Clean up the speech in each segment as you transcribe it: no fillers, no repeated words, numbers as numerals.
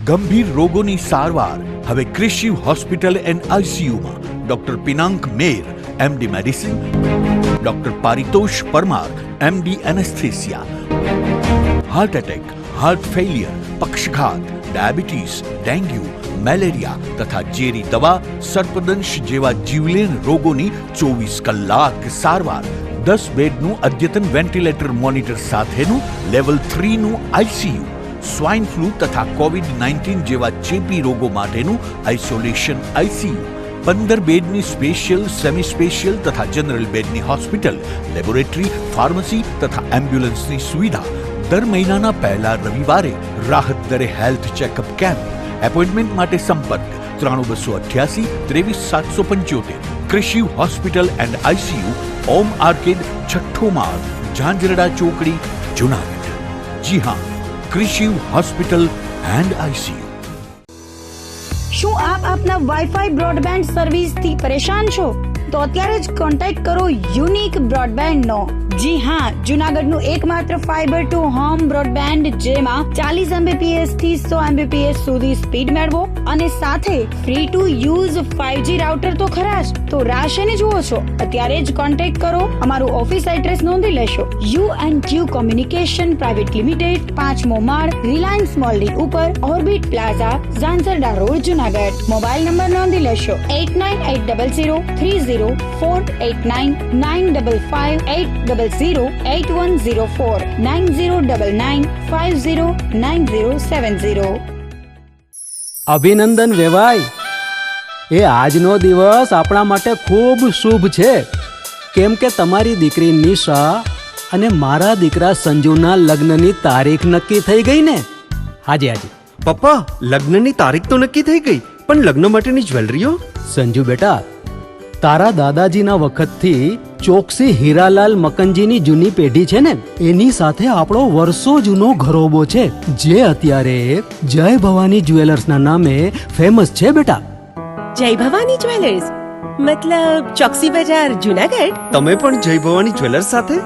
ગંભીર રોગોની સારવાર હવે ક્રિશિવ હોસ્પિટલ એન્ડ આઈસીયુમાં doctor Pinank Mer MD medicine, doctor Paritosh Parmar MD anaesthesia, heart attack, heart failure, પક્ષઘાત, ડાયાબિટીસ, ડેન્ગ્યુ, મેલેરિયા તથા ઝેરી દવા, સર્પદંશ જેવા જીવલેણ રોગોની 24 કલાક સારવાર, 10 બેડનું અદ્યતન વેન્ટિલેટર મોનિટર સાથેનું લેવલ 3નું આઈસીયુ, સ્વાઇન ફ્લૂ તથા કોવિડ-19 જેવા ચેપી રોગો માટેનું આઇસોલેશન આઈસીયુ, 15 બેડની સ્પેશિયલ, સેમી સ્પેશિયલ તથા જનરલ બેડની હોસ્પિટલ, લેબોરેટરી, ફાર્મસી તથા એમ્બ્યુલન્સની સુવિધા, દર મહિનાના પહેલા રવિવારે રાહત દરે હેલ્થ ચેકઅપ કેમ્પ. એપોઇન્ટમેન્ટ માટે સંપર્ક 9288 23775. Krishiv hospital and ICU, Om arcade, છઠ્ઠો માળ, ઝાંઝરડા ચોકડી, જુનાગઢ. જી હા, ક્રિશિવ હોસ્પિટલ એન્ડ આઈસીયુ. શું આપ આપના વાઈફાઈ બ્રોડબેન્ડ સર્વિસ થી પરેશાન છો? તો અત્યારે જ કોન્ટેક્ટ કરો યુનિક બ્રોડબેન્ડ નો. જી હા, જુનાગઢનું એકમાત્ર ફાઈબર ટુ હોમ બ્રોડબેન્ડ જેમાં 40 Mbps થી 100 Mbps સુધી સ્પીડ મેળવો અને સાથે free to use 5G router તો ખરા જ. તો રાહ શેની જુઓ છો? અત્યારે જ કોન્ટેક્ટ કરો. અમારું ઓફિસ એડ્રેસ નોંધી લેશો. U&Q કોમ્યુનિકેશન પ્રાઇવેટ લિમિટેડ, 5મો માળ, રિલાયન્સ મોલની ઉપર, orbit plaza, Zanzarda road, Junagadh. Mobile number નોંધી લેશો 89800304899558008104 9099509070. અભિનંદન વેવાય. એ આજનો દિવસ આપણા માટે ખૂબ શુભ છે, કેમ કે તમારી દીકરી નિશા અને મારા દીકરા સંજુના લગ્નની તારીખ નક્કી થઈ ગઈ ને. હાજી હાજી પપ્પા, લગ્નની તારીખ તો નક્કી થઈ ગઈ, પણ લગ્ન માટેની જ્વેલરીઓ? સંજુ બેટા, તારા દાદાજીના વખતથી ચોકસી હીરાલાલ મકનજીની જૂની પેઢી છે ને, એની સાથે આપણો વર્ષો જૂનો ઘરોબો છે, જે અત્યારે જય ભવાની જ્વેલર્સના નામે ફેમસ છે બેટા. જય ભવાની જ્વેલર્સ મતલબ ચોકસી બજાર, જુનાગઢ? તમે પણ જય ભવાની જ્વેલર્સ સાથે?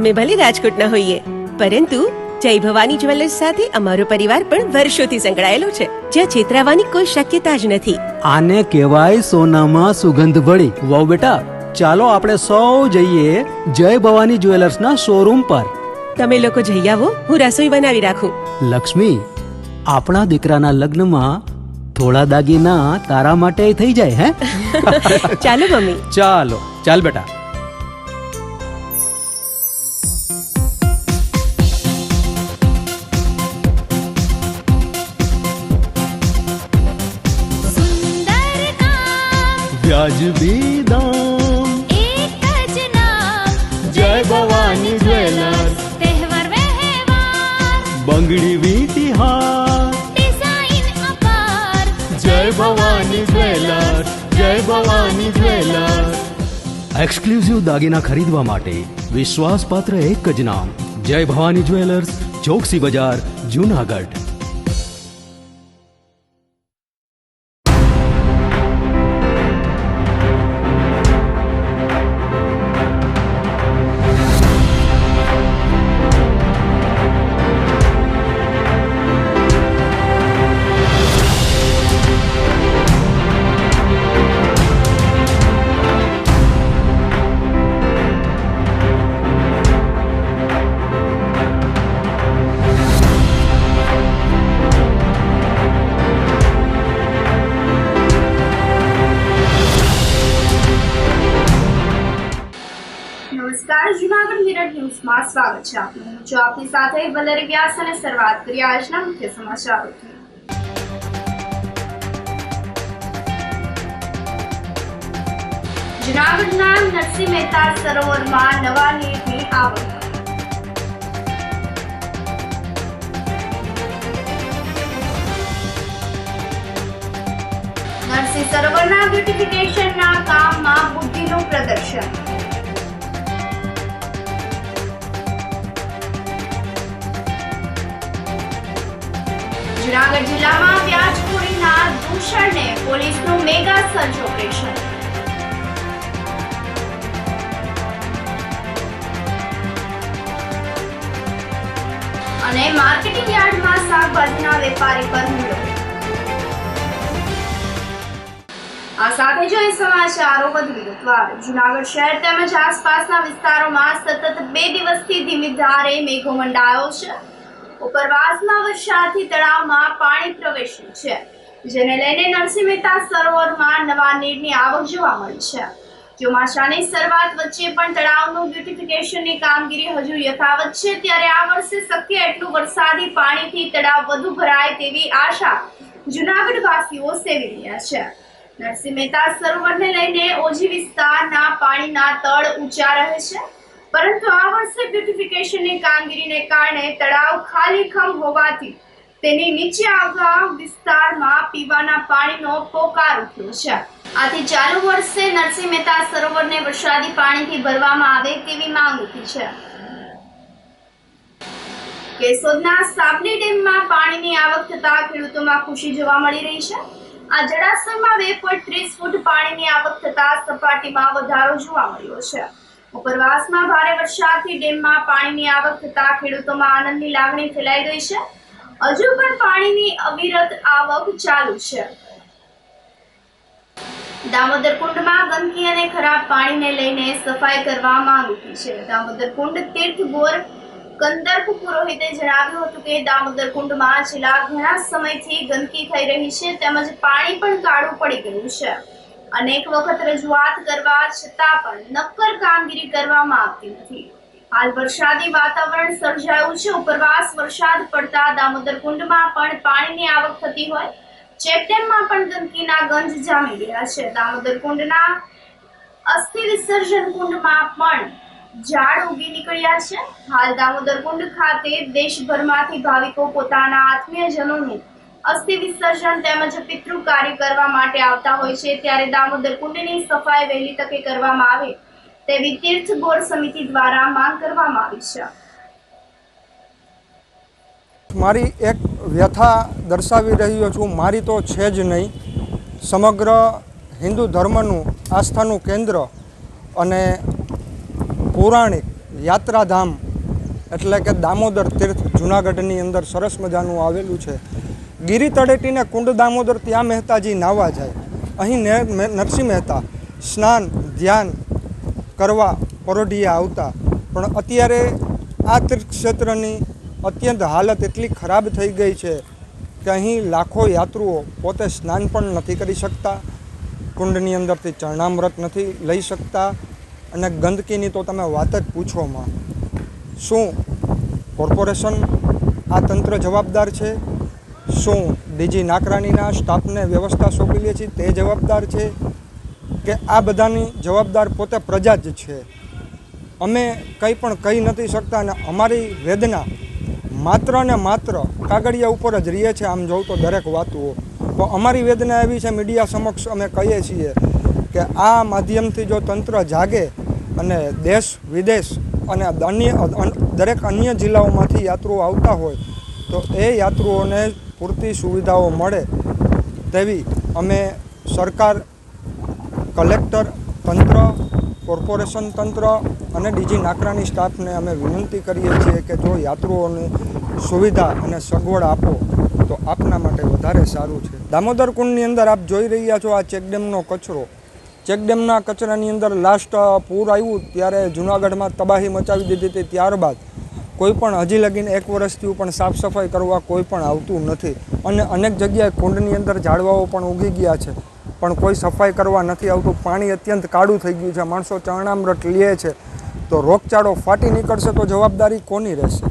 અમે ભલે રાજકોટના હોઈએ, પરંતુ જય ભવાની જ્વેલર્સ સાથે અમારો પરિવાર પણ વર્ષોથી સંકળાયેલો છે, જ્યાં છેતરાવાની કોઈ શક્યતા જ નથી. આને કહેવાય સોનામાં સુગંધ ભળી. વાવ બેટા, ચાલો આપણે સૌ જઈએ જય ભવાની જ્વેલર્સના શોરૂમ પર. તમે લોકો જઈ આવો, હું રસોઈ બનાવી રાખું. લક્ષ્મી, આપણા દીકરાના લગ્નમાં થોડા દાગીના તારા માટે થઈ જાય. હે ચાલો મમ્મી. ચાલો ચાલ બેટા. વ્યાજબી દામ, એક જ નામ, જય ભવાની જ્વેલર્સ. તહેવાર વ્યવહાર, બંગડી વીંટી હાર, ડિઝાઇન અપાર, જય ભવાની જ્વેલર્સ, જય ભવાની જ્વેલર્સ. એક્સક્લુઝિવ દાગીના ખરીદવા માટે વિશ્વાસપાત્ર એક જ નામ, જય ભવાની જ્વેલર્સ, ચોકસી બજાર, જુનાગઢ. નમસ્કાર, જુનાગઢ મિરર ન્યૂઝમાં સ્વાગત છે આપનું. હું છું આપની સાથે વલરી વ્યાસ અને શરૂઆત કરીએ આજના મુખ્ય સમાચારોથી. જુનાગઢના નરસિંહ મહેતા સરોવરમાં નવા નીરની આવક. નરસિંહ સરોવરના બ્યુટિફિકેશનના કામમાં બુદ્ધિનું પ્રદર્શન. જુનાગઢ જિલ્લામાં વ્યાજખોરીના દૂષણને પોલીસનું મેગા સર્ચ ઓપરેશન. અને માર્કેટિંગ યાર્ડમાં શાકભાજીના વેપારી પર હુમલો. આ સાથે જોઈએ સમાચારો વધુ વિગતવાર. જૂનાગઢ શહેર તેમજ આસપાસના વિસ્તારોમાં સતત 2 દિવસથી ધીમી ધારે મેઘો મંડાયો છે. ઉપરવાસમાં વરસાદથી તળાવમાં પાણી પ્રવેશ્યું છે, જેને લઈને નરસિંહ મહેતા સરોવરમાં નવા નીરની આવક જોવા મળી છે. ચોમાસાની શરૂઆત વચ્ચે પણ તળાવનું બ્યુટિફિકેશનની કામગીરી હજુ યથાવત છે, ત્યારે આ વર્ષે શક્ય એટલું વરસાદી પાણીથી તળાવ વધુ ભરાય તેવી આશા જૂનાગઢ વાસીઓ સેવી રહ્યા છે. નરસિંહ મહેતા સરોવરને લઈને ઓજી વિસ્તારના પાણીના તળ ઊંચા રહે છે, પરંતુ આ વર્ષે બ્યુટિફિકેશનની કામગીરીને કારણે તળાવ ખાલીખમ હોવાથી તેની નીચે આવતા વિસ્તારમાં પીવાના પાણીનો પોકાર ઉઠ્યો છે. આથી ચાલુ વર્ષે નરસિંહ મહેતા સરોવરને વરસાદી પાણીથી ભરવામાં આવે તેવી માંગ ઉઠી છે. કેશોદના સાબલી ડેમમાં પાણીની આવક થતા ખેડૂતોમાં ખુશી જોવા મળી રહી છે. આ જળાશયમાં 2.30 ફૂટ પાણીની આવક થતા સપાટીમાં વધારો જોવા મળ્યો છે. ઉપરવાસમાં ભારે વરસાદથી ડેમમાં પાણીની આવક થતા ખેડૂતોમાં આનંદની લાગણી ફેલાઈ ગઈ છે. હજુ પણ પાણીની અવિરત આવક ચાલુ છે. દામોદર કુંડમાં ગંદકી અને ખરાબ પાણીને લઈને સફાઈ કરવા માંગ ઉઠી છે. દામોદર કુંડ તીર્થ ગોર કંદર્પ પુરોહિતે જણાવ્યું હતું કે દામોદર કુંડમાં છેલ્લા ઘણા સમયથી ગંદકી થઈ રહી છે, તેમજ પાણી પણ કાળું પડી ગયું છે. અનેક વખત રજૂઆત કરવા છતાં પણ નક્કર કામગીરી કરવામાં આવતી નથી. હાલ વરસાદી વાતાવરણ સર્જાયું છે. ઉપરવાસ વરસાદ પડતા દામોદર કુંડમાં પણ પાણીની આવક થતી હોય, ચેકડેમમાં પણ ગંદકીના ગંજ જામી ગયા છે. દામોદર કુંડના અસ્થિ વિસર્જન કુંડમાં પણ ઝાડ ઉગી નીકળ્યા છે. હાલ દામોદર કુંડ ખાતે દેશભરમાંથી ભાવિકો પોતાના આત્મીયજનોનું અસ્થિ વિસર્જન તેમજ પિતૃ કાર્ય કરવા માટે આવતા હોય છે, ત્યારે દામોદર કુંડની સફાઈ વહેલી તકે કરવામાં આવે તેવી તીર્થ બોર્ડ સમિતિ દ્વારા માંગ કરવામાં આવી છે. મારી એક વ્યથા દર્શાવી રહ્યો છું. મારી તો છે જ નહીં, સમગ્ર હિન્દુ ધર્મનું આસ્થાનું કેન્દ્ર અને પૌરાણિક યાત્રાધામ એટલે કે દામોદર તીર્થ જૂનાગઢની અંદર સરસ મજાનું આવેલું છે. ગિરી તળેટીને કુંડ દામોદર ત્યાં મહેતાજી નાહવા જાય. અહીં નરસિંહ મહેતા સ્નાન ધ્યાન કરવા પરોઢિયે આવતા, પણ અત્યારે આ તીર્થક્ષેત્રની અત્યંત હાલત એટલી ખરાબ થઈ ગઈ છે કે અહીં લાખો યાત્રુઓ પોતે સ્નાન પણ નથી કરી શકતા, કુંડની અંદરથી ચરણામૃત નથી લઈ શકતા, અને ગંદકીની તો તમે વાત જ પૂછોમાં. શું કોર્પોરેશન આ તંત્ર જવાબદાર છે? શું ડીજી નાકરાણીના સ્ટાફને વ્યવસ્થા સોંપેલી છે તે જવાબદાર છે? કે આ બધાની જવાબદાર પોતે પ્રજા જ છે? અમે કંઈ પણ કહી નથી શકતા અને અમારી વેદના માત્ર ને માત્ર કાગળિયા ઉપર જ રહીએ છે. આમ જોઉં તો દરેક વાતો તો અમારી વેદના એવી છે, મીડિયા સમક્ષ અમે કહીએ છીએ કે આ માધ્યમથી જો તંત્ર જાગે અને દેશ વિદેશ અને દરેક અન્ય જિલ્લાઓમાંથી યાત્રુઓ આવતા હોય તો એ યાત્રુઓને પૂરતી સુવિધાઓ મળે તેવી અમે સરકાર, કલેક્ટર તંત્ર, કોર્પોરેશન તંત્ર અને ડીજી નાકરાની સ્ટાફને અમે વિનંતી કરીએ છીએ કે જો યાત્રુઓને સુવિધા અને સગવડ આપો તો આપના માટે વધારે સારું છે. દામોદર કુંડની અંદર આપ જોઈ રહ્યા છો આ ચેકડેમનો કચરો. ચેકડેમના કચરાની અંદર લાસ્ટ પૂર આવ્યું ત્યારે જૂનાગઢમાં તબાહી મચાવી દીધી હતી. ત્યારબાદ કોઈ પણ હજી લગીને 1 વર્ષથી પણ સાફ સફાઈ કરવા કોઈ પણ આવતું નથી, અને અનેક જગ્યાએ કુંડની અંદર ઝાડવાઓ પણ ઉગી ગયા છે, પણ કોઈ સફાઈ કરવા નથી આવતું. પાણી અત્યંત કાળું થઈ ગયું છે. માણસો ચરણામૃત લે છે તો રોગચાળો ફાટી નીકળશે તો જવાબદારી કોની રહેશે?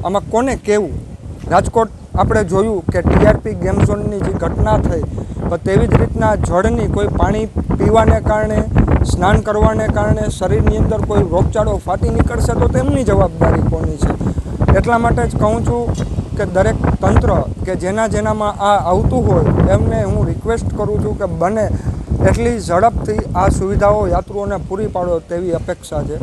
આમાં કોને કહેવું? રાજકોટ આપણે જોયું કે ટીઆરપી ગેમ ઝોનની જે ઘટના થઈ, તો તેવી જ રીતના જળની કોઈ પાણી પીવાને કારણે, સ્નાન કરવાને કારણે શરીરની અંદર કોઈ રોગચાળો ફાટી નીકળશે તો તેમની જવાબદારી કોની છે? એટલા માટે જ કહું છું કે દરેક તંત્ર કે જેનામાં આ આવતું હોય એમને હું રિક્વેસ્ટ કરું છું કે બને એટલી ઝડપથી આ સુવિધાઓ યાત્રુઓને પૂરી પાડો તેવી અપેક્ષા છે.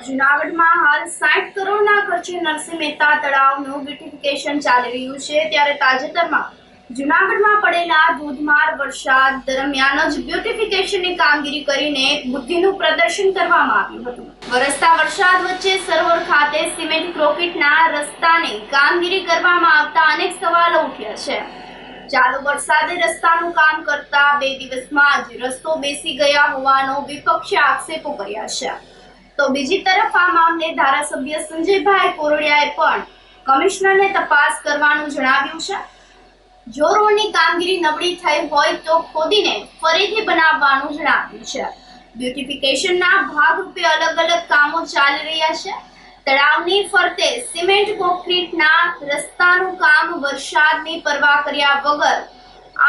જૂનાગઢમાં હાલ 60 કરોડના ખર્ચે નરસિંહ મહેતા તળાવનું બ્યુટિફિકેશન ચાલી રહ્યું છે, ત્યારે તાજેતરમાં જૂનાગઢમાં પડેલા ધોધમાર વરસાદ દરમિયાન જ બ્યુટિફિકેશનની કામગીરી કરીને બુદ્ધિનું પ્રદર્શન કરવામાં આવ્યું હતું. વરસતા વરસાદ વચ્ચે સરોવર ખાતે સિમેન્ટ કોન્ક્રીટના રસ્તાની કામગીરી કરવામાં આવતા અનેક સવાલો ઉઠ્યા છે. ચાલુ વરસાદે રસ્તાનું કામ કરતા 2 દિવસમાં જ રસ્તો બેસી ગયા હોવાનો વિપક્ષે આક્ષેપો કર્યા છે. તો બીજી તરફ આ મામલે ધારાસભ્ય સંજયભાઈ કોરડિયાએ પણ કમિશનરને તપાસ કરવાનું જણાવ્યું છે. જો રોડની કામગીરી નબળી થઈ હોય તો ખોદીને ફરીથી બનાવવાનું જણાવ્યું છે. બ્યુટિફિકેશનના ભાગરૂપે અલગ અલગ કામો ચાલી રહ્યા છે. તળાવની ફરતે સિમેન્ટ કોન્ક્રીટના રસ્તાનું કામ વરસાદની પરવા કર્યા વગર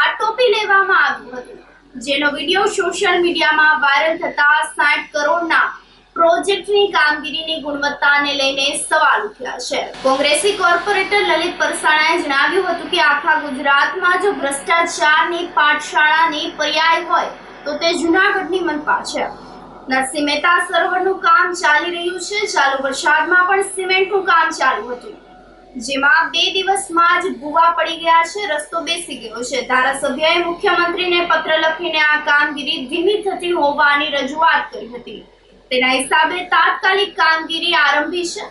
આટોપી લેવામાં આવ્યું હતું, જેનો વિડીયો સોશિયલ મીડિયામાં વાયરલ થતા 60 કરોડના પ્રોજેક્ટની કામગીરીની ગુણવત્તાને લઈને સવાલ ઉઠ્યા છે. કોંગ્રેસી કોર્પોરેટર લલિત પરસાણાએ જણાવ્યું હતું કે આખા ગુજરાતમાં જો ભ્રષ્ટાચારની પાઠશાળાની પર્યાય હોય તો તે જૂનાગઢની મનપા છે. નરસિંહ મહેતા સરોવરનું કામ ચાલી રહ્યું છે. ચાલુ વરસાદમાં પણ સિમેન્ટનું કામ ચાલુ હતું, જેમાં 2 દિવસમાં જ ભૂવા પડી ગયા છે. રસ્તો બેસી ગયો છે. ધારાસભ્યએ મુખ્યમંત્રીને પત્ર લખીને આ કામગીરી ધીમી થતી હોવાની રજૂઆત કરી હતી. તેના હિસાબે તાત્કાલિક કામગીરી આરંભી છે.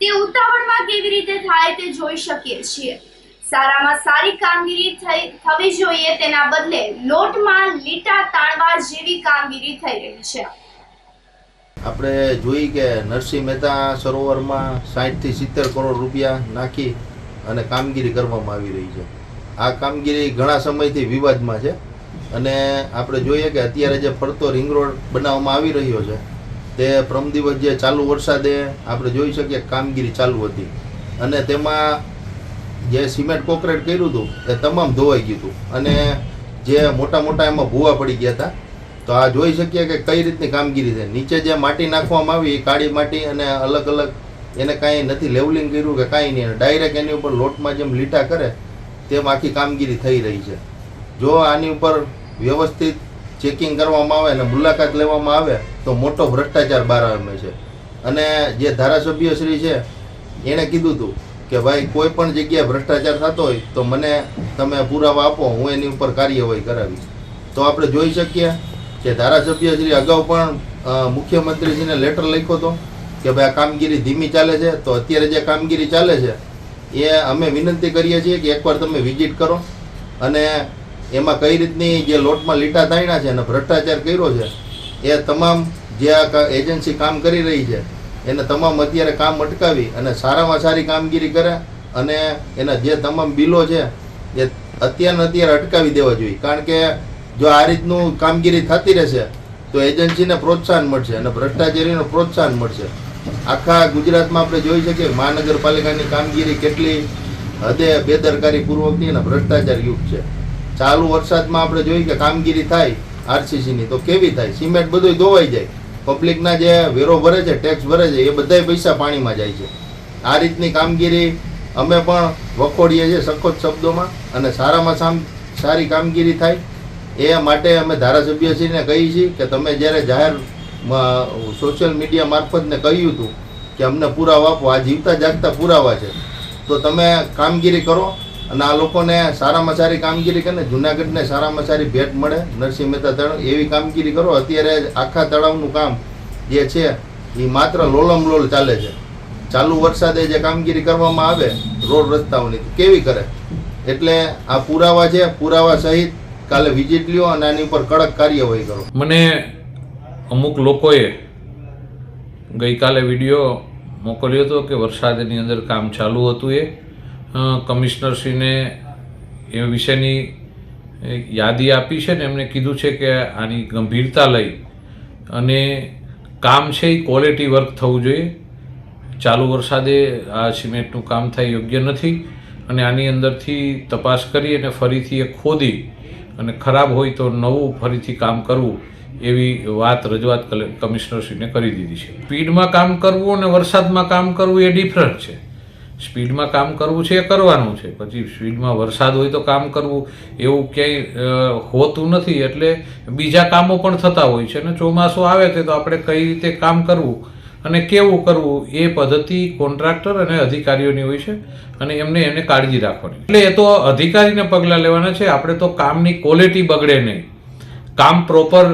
તે ઉતાવળમાં કેવી રીતે થાય તે જોઈ શકીએ છીએ. સારામાં સારી કામગીરી થવી જોઈએ, તેના બદલે લોટમાં લીટા તાણવા જેવી કામગીરી થઈ રહી છે. આપણે જોઈ કે નરસિંહ મહેતા સરોવરમાં 60 થી 70 કરોડ રૂપિયા નાખી અને કામગીરી કરવામાં આવી રહી છે. આ કામગીરી ઘણા સમયથી વિવાદમાં છે અને આપણે જોઈએ કે અત્યારે જે ફરતો રિંગ રોડ બનાવવામાં આવી રહ્યો છે તે પ્રમ દિવસ જે ચાલુ વરસાદે આપણે જોઈ શકીએ કામગીરી ચાલુ હતી અને તેમાં જે સિમેન્ટ કોન્ક્રીટ કર્યું હતું એ તમામ ધોવાઈ ગયું હતું અને જે મોટા મોટા એમાં ભૂવા પડી ગયા હતા. તો આ જોઈ શકીએ કે કઈ રીતની કામગીરી છે. નીચે જે માટી નાખવામાં આવી એ કાળી માટી અને અલગ અલગ એને કાંઈ નથી લેવલિંગ કર્યું કે કાંઈ નહીં, ડાયરેક્ટ એની ઉપર લોટમાં જેમ લીટા કરે તેમ આખી કામગીરી થઈ રહી છે. જો આની ઉપર વ્યવસ્થિત ચેકિંગ કરવામાં આવે અને મુલાકાત લેવામાં આવે તો મોટો ભ્રષ્ટાચાર બહાર આવે છે. અને જે ધારાસભ્યશ્રી છે એણે કીધું હતું કે ભાઈ કોઈ પણ જગ્યાએ ભ્રષ્ટાચાર થતો હોય તો મને તમે પુરાવા આપો, હું એની ઉપર કાર્યવાહી કરાવીશ. તો આપણે જોઈ શકીએ કે ધારાસભ્યશ્રી અગાઉ પણ મુખ્યમંત્રીશ્રીને લેટર લખ્યો હતો કે ભાઈ આ કામગીરી ધીમી ચાલે છે. તો અત્યારે જે કામગીરી ચાલે છે એ અમે વિનંતી કરીએ છીએ કે એકવાર તમે વિઝિટ કરો અને એમાં કઈ રીતની જે લોટમાં લીટા તાણ્યા છે અને ભ્રષ્ટાચાર કર્યો છે એ તમામ જે આ એજન્સી કામ કરી રહી છે એને તમામ અત્યારે કામ અટકાવી અને સારામાં સારી કામગીરી કરે અને એના જે તમામ બિલો છે એ અત્યારે અટકાવી દેવા જોઈએ. કારણ કે જો આ રીતનું કામગીરી થતી રહેશે તો એજન્સીને પ્રોત્સાહન મળશે અને ભ્રષ્ટાચારીને પ્રોત્સાહન મળશે. આખા ગુજરાતમાં આપણે જોઈ શકીએ મહાનગરપાલિકાની કામગીરી કેટલી હદે બેદરકારીપૂર્વકની અને ભ્રષ્ટાચારયુક્ત છે. ચાલુ વરસાદમાં આપણે જોઈએ કે કામગીરી થાય આરસીસીની તો કેવી થાય, સિમેન્ટ બધું ધોવાઈ જાય, પબ્લિકના જે વેરો ભરે છે, ટેક્સ ભરે છે, એ બધાય પૈસા પાણીમાં જાય છે. આ રીતની કામગીરી અમે પણ વખોડીએ છીએ સખત શબ્દોમાં અને સારામાં સારી કામગીરી થાય એ માટે અમે ધારાસભ્યશ્રીને કહીએ છીએ કે તમે જ્યારે જાહેર સોશિયલ મીડિયા મારફતને કહ્યું હતું કે અમને પુરાવા આપો, આ જીવતા જાગતા પુરાવા છે, તો તમે કામગીરી કરો અને આ લોકોને સારામાં સારી કામગીરી કરીને જૂનાગઢને સારામાં સારી ભેટ મળે નરસિંહ મહેતા તળાવ એવી કામગીરી કરો. અત્યારે આખા તળાવનું કામ જે છે એ માત્ર લોલમ લોલ ચાલે છે. ચાલુ વરસાદે જે કામગીરી કરવામાં આવે રોડ રસ્તાઓની કેવી કરે, એટલે આ પુરાવા છે, પુરાવા સહિત કાલે વિઝિટ લ્યો અને આની ઉપર કડક કાર્યવાહી કરો. મને અમુક લોકોએ ગઈકાલે વિડીયો મોકલ્યો હતો કે વરસાદની અંદર કામ ચાલુ હતું. એ કમિશનરશ્રીને એ વિશેની યાદી આપી છે ને એમણે કીધું છે કે આની ગંભીરતા લઈ અને કામ છે એ ક્વોલિટી વર્ક થવું જોઈએ. ચાલુ વરસાદે આ સિમેન્ટનું કામ થાય યોગ્ય નથી અને આની અંદરથી તપાસ કરી અને ફરીથી એ ખોદી અને ખરાબ હોય તો નવું ફરીથી કામ કરવું એવી રજૂઆત કમિશનરશ્રીને કરી દીધી છે. સ્પીડમાં કામ કરવું અને વરસાદમાં કામ કરવું એ ડિફરન્ટ છે. સ્પીડમાં કામ કરવું છે એ કરવાનું છે, પછી સ્પીડમાં વરસાદ હોય તો કામ કરવું એવું ક્યાંય હોતું નથી. એટલે બીજા કામો પણ થતા હોય છે અને ચોમાસું આવે છે તો આપણે કઈ રીતે કામ કરવું અને કેવું કરવું એ પદ્ધતિ કોન્ટ્રાક્ટર અને અધિકારીઓની હોય છે અને એને કાળજી રાખવાની. એટલે એ તો અધિકારીને પગલાં લેવાના છે. આપણે તો કામની ક્વોલિટી બગડે નહીં, કામ પ્રોપર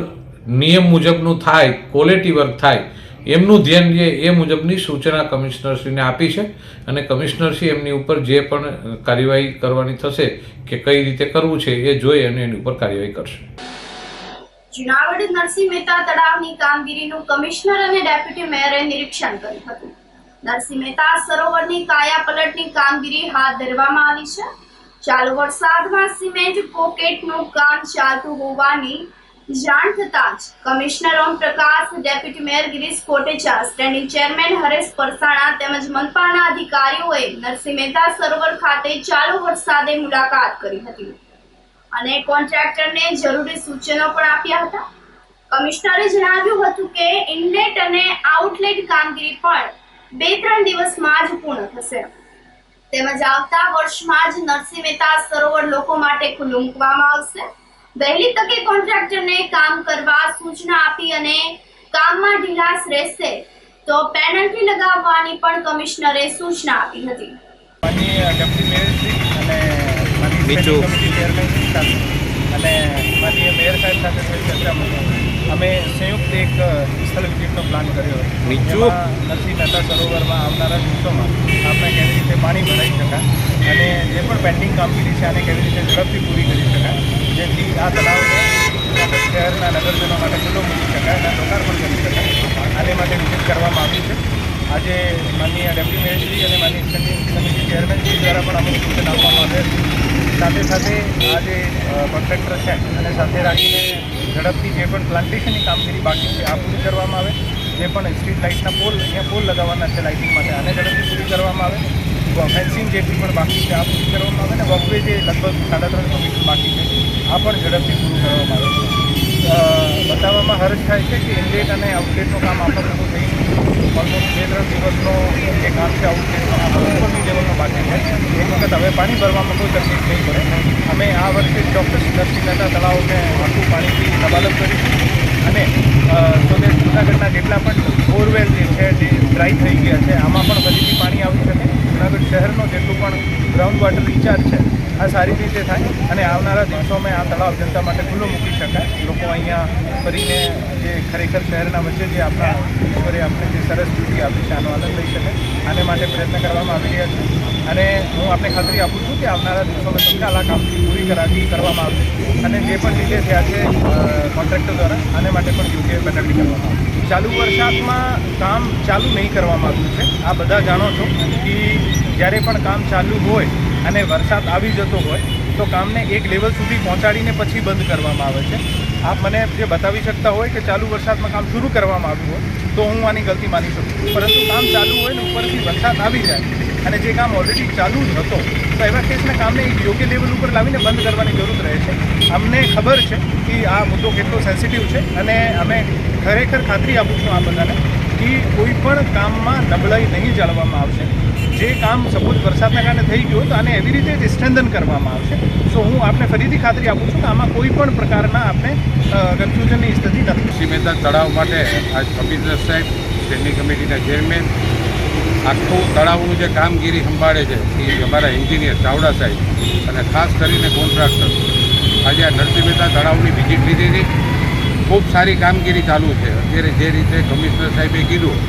નિયમ મુજબનું થાય, ક્વોલિટી વર્ક થાય એમનું ધ્યાન જે એ મુજબની સૂચના કમિશનરશ્રીને આપી છે અને કમિશનરશ્રી એમની ઉપર જે પણ કાર્યવાહી કરવાની થશે કે કઈ રીતે કરવું છે એ જોઈ અને એની ઉપર કાર્યવાહી કરશે. જૂનાગઢ નરસિંહ મહેતા તળાવની કામગીરીનું કમિશનર અને ડેપ્યુટી મેયરે નિરીક્ષણ કર્યું હતું. નરસિંહ મહેતા સરોવરની કાયાપલટની કામગીરી હાથ ધરવામાં આવી છે. ચાલુ વરસાદમાં સિમેન્ટ પોકેટનું કામ ચાલતું હોવાની જાણ થતાં જ commissioner Om Prakash, deputy mayor Girish Kotecha, standing chairman Haresh Parsana તેમજ મનપાના અધિકારીઓએ નરસિંહ મહેતા સરોવર ખાતે ચાલુ વરસાદે મુલાકાત કરી હતી અને કોન્ટ્રાક્ટરને જરૂરી સૂચનો પણ આપ્યા હતા. કમિશનરે જણાવ્યું હતું કે ઇનલેટ અને આઉટલેટ કામગીરી પણ 2-3 દિવસમાં જ પૂર્ણ થશે તેમજ આવતા વર્ષમાં જ નરસિંહ મહેતા સરોવર લોકો માટે ખુલ્લું મૂકવામાં આવશે. વહેલી તકે કોન્ટ્રાક્ટરને કામ કરવા સૂચના આપી અને કામમાં ઢીલાસ રહેશે તો પેનલ્ટી લગાવવાની પણ કમિશનરે સૂચના આપી હતી. માનનીય ડેપ્યુટી મેયરશ્રી અને માનનીય કમિટી ચેરમેનશ્રી સાથે અને માનનીય મેયર સાહેબ સાથે થઈ ચર્ચામાં અમે સંયુક્ત એક સ્થળ વિઝિટનો પ્લાન કર્યો હતો. નરસિંહ મહેતા સરોવરમાં આવનારા દિવસોમાં આપણે કેવી રીતે પાણી ભરાઈ શકાય અને જે પણ પેન્ડિંગ કામગીરી છે આને કેવી રીતે ઝડપથી પૂરી કરી શકાય, જેથી આ તળાવને શહેરના નગરજનો માટે ખુલ્લો મૂકી શકાય અને લોકાર્પણ કરી શકાય. આને માટે વિઝિટ કરવામાં આવ્યું છે. આજે માનનીય ડેપ્યુટી મેયરશ્રી અને માનનીય સ્ટેન્ડિંગ કમિટી ચેરમેનશ્રી દ્વારા પણ અમુક સૂચન આપવામાં આવે છે. સાથે સાથે આ જે કોન્ટ્રાક્ટર છે અને સાથે રાખીને ઝડપથી જે પણ પ્લાન્ટેશનની કામગીરી બાકી છે આ પૂરી કરવામાં આવે. જે પણ સ્ટ્રીટ લાઇટના પોલ અહીંયા પોલ લગાવવાના છે લાઇટિંગ માટે આને ઝડપથી પૂરી કરવામાં આવે. ફેન્સિંગ જેટલી પણ બાકી છે આ પૂરી કરવામાં આવે અને વોકવે જે લગભગ 350 મીટર બાકી છે આ પણ ઝડપથી પૂરું કરવામાં આવે. બતાવવામાં હર્ષ થાય છે કે ઇનલેટ અને આઉટલેટનું કામ આપણને તો થઈ ઓલમોસ્ટ 2-3 દિવસનો જે કામ છે આઉટલેટનું આ ઉપરની લેવલનો બાકી છે. એક વખત હવે પાણી ભરવામાં કોઈ તકલીફ નહીં પડે. અમે આ વર્ષે ચોક્કસ નરસિંહ મહેતા તળાવને આખું પાણીથી લબાલબ કરીશું અને જૂનાગઢના જેટલા પણ બોરવેલ જે છે જે ડ્રાય થઈ ગયા છે આમાં પણ ફરીથી પાણી આવી શકે. જૂનાગઢ શહેરનો જેટલું પણ ગ્રાઉન્ડ વોટર રિચાર્જ છે આ સારી રીતે થાય અને આવનારા દિવસોમાં આ તળાવ જનતા માટે ખુલ્લું મૂકી શકાય. લોકો અહીંયા ફરીને જે ખરેખર શહેરના વચ્ચે જે આપણા ઈશ્વરે આપણે જે સરસ ડ્યુટી આપી છે આનો આનંદ લઈ શકે આને માટે પ્રયત્ન કરવામાં આવી રહ્યા છે. અને હું આપને ખાતરી આપું છું કે આવનારા દિવસોમાં તત્કાલ આ કામગીરી પૂરી કરવામાં આવશે અને જે પણ ડીલે થયા છે કોન્ટ્રાક્ટર દ્વારા આને માટે પણ યોગ્ય પેનલ્ટી કરવામાં આવશે. ચાલુ વરસાદમાં કામ ચાલુ નહીં કરવામાં આવ્યું છે. આ બધા જાણો છો કે જ્યારે પણ કામ ચાલુ હોય અને વરસાદ આવી જતો હોય તો કામને એક લેવલ સુધી પહોંચાડીને પછી બંધ કરવામાં આવે છે. આપ મને જે બતાવી શકતા હોય કે ચાલુ વરસાદમાં કામ શરૂ કરવામાં આવ્યું હોય તો હું આની ગલતી માની શકું, પરંતુ કામ ચાલુ હોય ને ઉપરથી વરસાદ આવી જાય અને જે કામ ઓલરેડી ચાલુ જ હતો તો એવા કેસના કામને એક યોગ્ય લેવલ ઉપર લાવીને બંધ કરવાની જરૂર રહે છે. અમને ખબર છે કે આ મુદ્દો કેટલો સેન્સિટિવ છે અને અમે ખરેખર ખાતરી આપું છું આ બધાને કે કોઈ પણ કામમાં નબળાઈ નહીં જાળવવામાં આવશે. જે કામ સપોઝ વરસાદના કારણે થઈ ગયું તો આને એવી રીતે જ સ્ટ્રેન્થન કરવામાં આવશે. સો હું આપને ફરીથી ખાતરી આપું છું કે આમાં કોઈ પણ પ્રકારના આપણે કન્ફ્યુઝનની સ્થિતિ નથી. નરસિંહ મહેતા તળાવ માટે આજ કમિશનર સાહેબ, સ્ટેન્ડિંગ કમિટીના ચેરમેન, આખું તળાવનું જે કામગીરી સંભાળે છે એ અમારા એન્જિનિયર ચાવડા સાહેબ અને ખાસ કરીને કોન્ટ્રાક્ટર આજે આ નરસિંહ મહેતા તળાવની વિઝિટ લીધી હતી. ખૂબ સારી કામગીરી ચાલુ છે. અત્યારે જે રીતે કમિશનર સાહેબે કીધું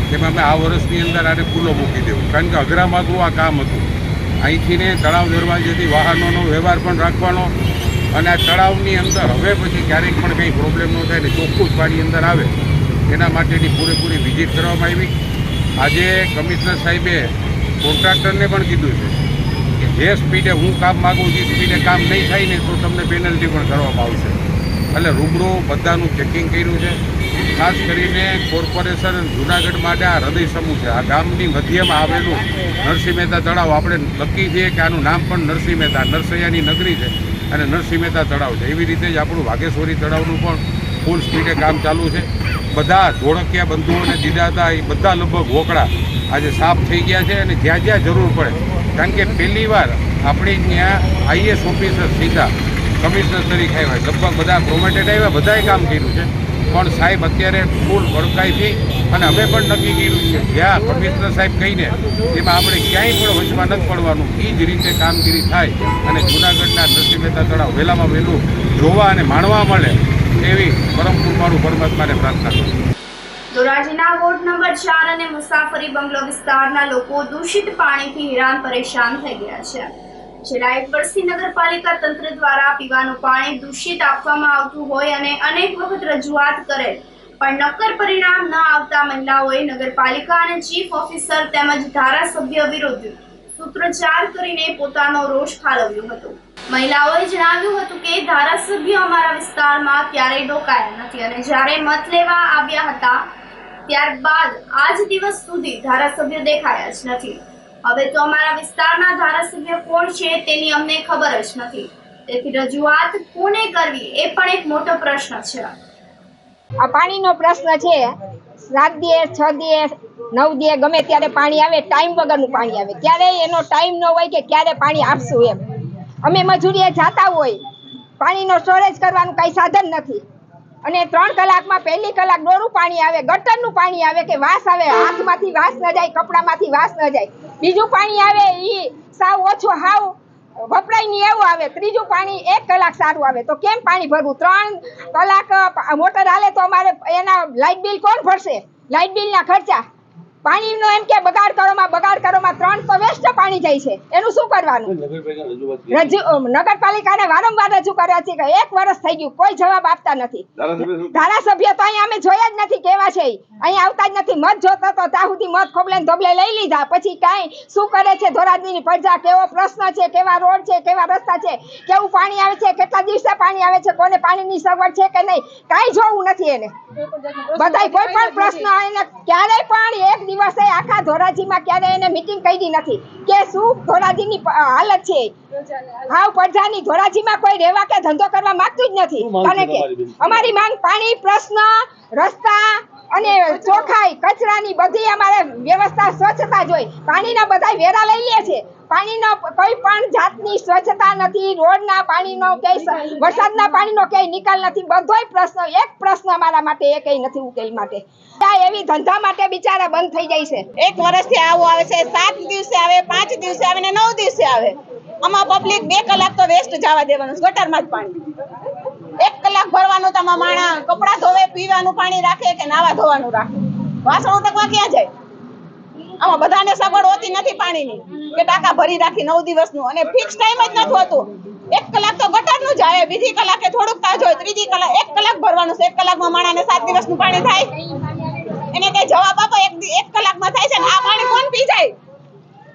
તેમાં અમે આ વર્ષની અંદર આને ખુલ્લો મૂકી દેવું, કારણ કે અઘરામાતું આ કામ હતું. અહીંથી ને તળાવ દરવાજેથી વાહનોનો વ્યવહાર પણ રાખવાનો અને આ તળાવની અંદર હવે પછી ક્યારેક પણ કંઈ પ્રોબ્લેમ ન થાય ને ચોખ્ખું જ પાણી અંદર આવે એના માટેની પૂરેપૂરી વિઝિટ કરવામાં આવી. આજે કમિશનર સાહેબે કોન્ટ્રાક્ટરને પણ કીધું છે કે જે સ્પીડે હું કામ માગું છું એ સ્પીડે કામ નહીં થાય ને તો તમને પેનલ્ટી પણ કરવામાં આવશે. એટલે રૂબરૂ બધાનું ચેકિંગ કર્યું છે. ખાસ કરીને કોર્પોરેશન અને જૂનાગઢ માટે આ હૃદય સમૂહ છે. આ ગામની મધ્યમાં આવેલું નરસિંહ મહેતા તળાવ, આપણે નક્કી છીએ કે આનું નામ પણ નરસિંહ મહેતા, નરસૈયાની નગરી છે અને નરસિંહ મહેતા તળાવ છે. એવી રીતે જ આપણું વાઘેશ્વરી તળાવનું પણ ફૂલ સ્પીડે કામ ચાલુ છે. બધા ધોળકિયા બંધુઓને દીધા હતા એ બધા લગભગ વોકડા આજે સાફ થઈ ગયા છે અને જ્યાં જ્યાં જરૂર પડે, કારણ કે પહેલી વાર આપણે ત્યાં આઈએસ ઓફિસર સીધા કમિશનર તરીકે આવ્યા, લગભગ બધા પ્રોમોટેડ આવ્યા, બધાએ કામ કર્યું છે. પણ સાહેબ અત્યારે ફૂલ ભડકાઈથી અને અમે પણ નક્કી કર્યું છે જ્યાં કમિશનર સાહેબ કહીને એમાં આપણે ક્યાંય પણ વચમાં નથી પડવાનું, એ જ રીતે કામગીરી થાય અને જૂનાગઢના નરસિંહ મહેતા તળાવ વહેલામાં વહેલું જોવા અને માણવા મળે એવી પરમ કૃપાળુ પરમાત્માને પ્રાર્થના કરું. ધોરાજીના વોર્ડ નંબર 4 અને મુસાફરી બંગલો વિસ્તારના લોકો દૂષિત પાણીથી હેરાન પરેશાન થઈ ગયા છે. છેલ્લા 1 વર્ષથી નગરપાલિકા તંત્ર દ્વારા પીવાનું પાણી દૂષિત આપવામાં આવતું હોય અને અનેક વખત રજૂઆત કરેલ પણ નક્કર પરિણામ ન આવતા મહિલાઓએ નગરપાલિકા અને ચીફ ઓફિસર તેમજ ધારાસભ્ય વિરુદ્ધ સૂત્રોચ્ચાર કરીને પોતાનો રોષ ઠાલવ્યો હતો. મહિલાઓએ જણાવ્યું હતું કે ધારાસભ્ય અમારા વિસ્તારમાં ક્યારેય ડોકાયા નથી અને જ્યારે મત લેવા આવ્યા હતા ત્યારબાદ આજ દિવસ સુધી ધારાસભ્ય દેખાયા જ નથી. હવે તો અમારા વિસ્તારના ધારાસભ્ય કોણ છે તેની અમને ખબર જ નથી. તેથી રજૂઆત કોને કરવી એ પણ એક મોટો પ્રશ્ન છે. આ પાણીનો પ્રશ્ન છે. 7 દિવસ 6 દિવસ 9 દિવસ ગમે ત્યારે પાણી આવે, ટાઈમ વગરનું પાણી આવે. ક્યારેય એનો ટાઈમ ન હોય કે ક્યારે પાણી આપશું એમ. અમે મજૂરીએ જતા હોય, પાણીનો સ્ટોરેજ કરવાનું કાંઈ સાધન નથી અને 3 કલાકમાં પહેલી કલાક ડોરું પાણી આવે, ગટરનું પાણી આવે કે વાસ આવે, હાથમાંથી વાસ ન જાય, કપડામાંથી વાસ ન જાય. બીજું પાણી આવે એ સાવ ઓછું, હાવ વપરાય નહીં એવું આવે. ત્રીજું પાણી 1 કલાક સારું આવે. તો કેમ પાણી ભરવું? 3 કલાક મોટર હાલે તો અમારે એના લાઇટ બિલ કોણ ભરશે? લાઇટ બિલના ખર્ચા. પાણીનો એમ કે બગાડ કરોમાં 3 તો વેસ્ટ પાણી જાય છે. એનું શું કરવાનું? નગરપાલિકાને વારંવાર રજૂ કર્યા છે કે 1 વર્ષ થઈ ગયું, કોઈ જવાબ આપતા નથી. ધારાસભ્ય તો અહીંયા અમે જોયા જ નથી કેવા છે. અહીંયા આવતા જ નથી. મત જોતા તો ત્યાં સુધી મત ખોબલે ધોબલે લઈ લીધા, પછી કાંઈ શું કરે છે ધોરાજીની પ્રજા? કેવો પ્રશ્ન છે, કેવા રોડ છે, કેવા રસ્તા છે, કેવું પાણી આવે છે, કેટલા દિવસે પાણી આવે છે, કોને પાણીની સગવડ છે કે નહીં, કાંઈ જોવું નથી એને. બધાય કોઈ પણ પ્રશ્ન એને ક્યારેય પણ એક દિવસે આખા ધોરાજીમાં ક્યારેય એને મીટિંગ કરી નથી કે શું ધોરાજીની હાલત છે. હાવ પ્રજાની ધોરાજીમાં કોઈ રહેવા કે ધંધો કરવા માંગતું જ નથી. કારણ કે અમારી માંગ પાણી, પ્રશ્ન, રસ્તા અને ચોખ્ખાઈ, કચરાની બધી અમારે વ્યવસ્થા, સ્વચ્છતા જોઈ. પાણીના બધા વેરા લઈ લે છે. પાણીનો કોઈ પણ જાતની સ્વચ્છતા નથી. રોડના પાણીનો કે વરસાદના પાણીનો ક્યાંય નિકાલ નથી. બધોય પ્રશ્ન, એક પ્રશ્ન અમારા માટે એ કંઈ નથી ઉકેલ માટે. એવી ધંધા માટે બિચારા બંધ થઈ જાય છે. 1 વર્ષથી આવું આવે છે. 7 દિવસે આવે, 5 દિવસે આવે ને 9 દિવસે આવે. આમાં પબ્લિક 2 કલાક તો વેસ્ટ જવા દેવાનું, ગટરમાં જ પાણી. 1 કલાક ભરવાનું તો આમાં માણા કપડાં ધોવે, પીવાનું પાણી રાખે કે નાવા ધોવાનું રાખે. વાસણ ઉટકવા ક્યાં જાય? આમાં બધાને સગવડ હોતી નથી પાણીની કે ટાંકા ભરી રાખી 9 દિવસનું અને ફિક્સ ટાઈમ જ નથી હોતું. 1 કલાક તો ગટરનું જ આવે, બીજી કલાકે થોડુંક તાજ હોય, ત્રીજી કલાક 1 કલાક ભરવાનું છે. 1 કલાકમાં માણાને 7 દિવસનું પાણી થાય? એને કઈ જવાબ આપો. 1 કલાકમાં થાય છે ને આ પાણી કોણ પી જાય?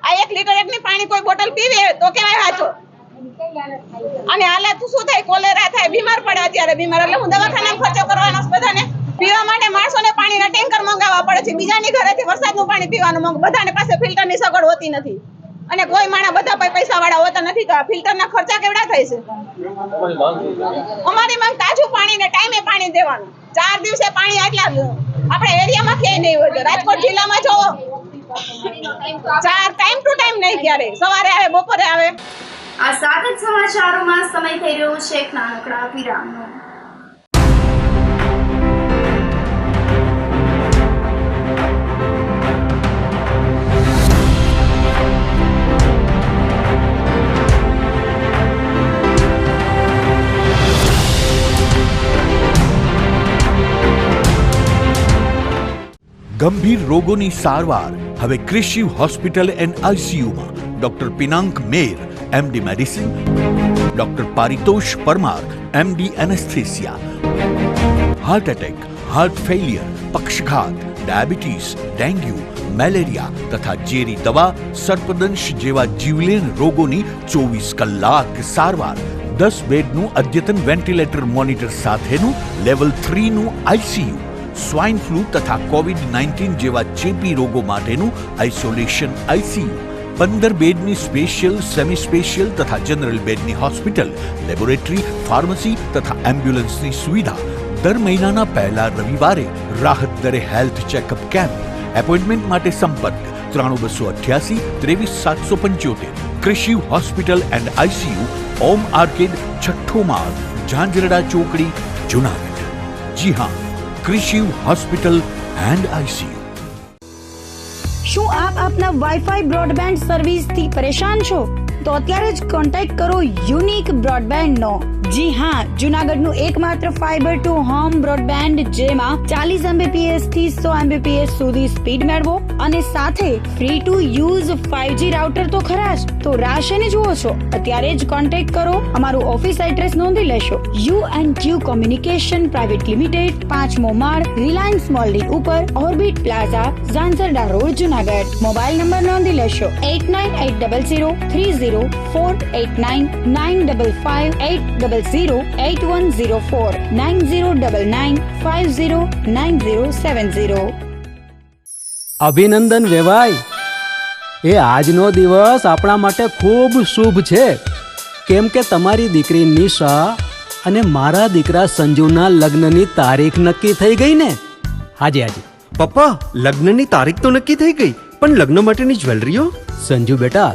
આ 1 લીટર એકની પાણી કોઈ બોટલ પીવે તો કેવાય વાંચો. અને હાલત શું થાય? કોલેરા થાય, બીમાર પડે. અત્યારે બીમાર એટલે હું દવાખાનામાં ખર્ચો કરવાનો બધાને. પીવા માટે માણસોને પાણીના ટેન્કર મંગાવવા પડે છે. બીજાની ઘરેથી વરસાદનું પાણી પીવાનું બધાને પાસે ફિલ્ટરની સગવડ હોતી નથી અને કોઈ માણસ બધા પૈસા વાળા હોતા નથી. તો આ ફિલ્ટરના ખર્ચા કેવડા થાય છે? અમારી માંગ તાજું પાણી ને ટાઈમે પાણી દેવાનું. 4 દિવસે પાણી આટલા આપણે એરિયામાં ક્યાંય નહીં હોય. રાજકોટ જિલ્લામાં જો 4 ટાઈમ ટુ ટાઈમ નહીં, ક્યારે સવારે આવે, બપોરે આવે. આ સાથે જ સમાચારોમાં સમય થઈ રહ્યો છે એક નાનકડા વિરામનો. ગંભીર રોગોની સારવાર હવે ક્રિશિવ હોસ્પિટલ એન્ડ આઈસીયુમાં doctor Pinank Mer, MD medicine, doctor Paritosh Parmar, MD anaesthesia, heart attack, heart failure, પક્ષઘાત, ડાયાબિટીસ, ડેન્ગ્યુ, મેલેરિયા તથા ઝેરી દવા, સર્પદંશ જેવા જીવલેણ રોગોની 24 કલાક સારવાર. 10 બેડનું અદ્યતન વેન્ટિલેટર મોનિટર સાથેનું લેવલ 3નું આઈસીયુ, સ્વાઇન ફ્લૂ તથા કોવિડ-19 જેવા ચેપી રોગો માટેનું આઇસોલેશન આઈસીયુ, 15 બેડની સ્પેશિયલ, સેમી સ્પેશિયલ તથા જનરલ બેડની હોસ્પિટલ, લેબોરેટરી, ફાર્મસી તથા એમ્બ્યુલન્સની સુવિધા. દર મહિનાના પહેલા રવિવારે રાહત દરે હેલ્થ ચેકઅપ કેમ્પ. એપોઇન્ટમેન્ટ માટે સંપર્ક 9288 23775. Krishiv hospital and ICU, Om arcade, 6ઠ્ઠો માળ, ઝાંઝરડા ચોકડી, જુનાગઢ. જી હા, ક્રિશિવ હોસ્પિટલ એન્ડ આઈસીયુ. શું આપ આપના વાઈફાઈ બ્રોડબેન્ડ સર્વિસથી પરેશાન છો? તો અત્યારે જ કોન્ટેક્ટ કરો યુનિક બ્રોડબેન્ડ નો. જી હા, જુનાગઢનું એકમાત્ર ફાઈબર ટુ હોમ બ્રોડબેન્ડ જેમાં 40 Mbps થી 100 Mbps સુધી સ્પીડ મેળવો અને સાથે free to use 5G router તો ખરા જ. તો રાહ શેને જુઓ છો? અત્યારે જ કોન્ટેક્ટ કરો. અમારું ઓફિસ એડ્રેસ નોંધી લેશો. U&Q કોમ્યુનિકેશન પ્રાઇવેટ લિમિટેડ, 5મો માળ, રિલાયન્સ મોલની ઉપર, orbit plaza, Zanzarda road, Junagadh. Mobile number નોંધી લેશો 89803048995580808104 9099509070. અભિનંદન વેવાય. એ આજનો દિવસ આપણા માટે ખૂબ શુભ છે, કેમ કે તમારી દીકરી નિશા અને મારા દીકરા સંજુના લગ્નની તારીખ નક્કી થઈ ગઈ ને. હાજી હાજી પપ્પા, લગ્નની તારીખ તો નક્કી થઈ ગઈ, પણ લગ્ન માટેની જ્વેલરીઓ? સંજુ બેટા,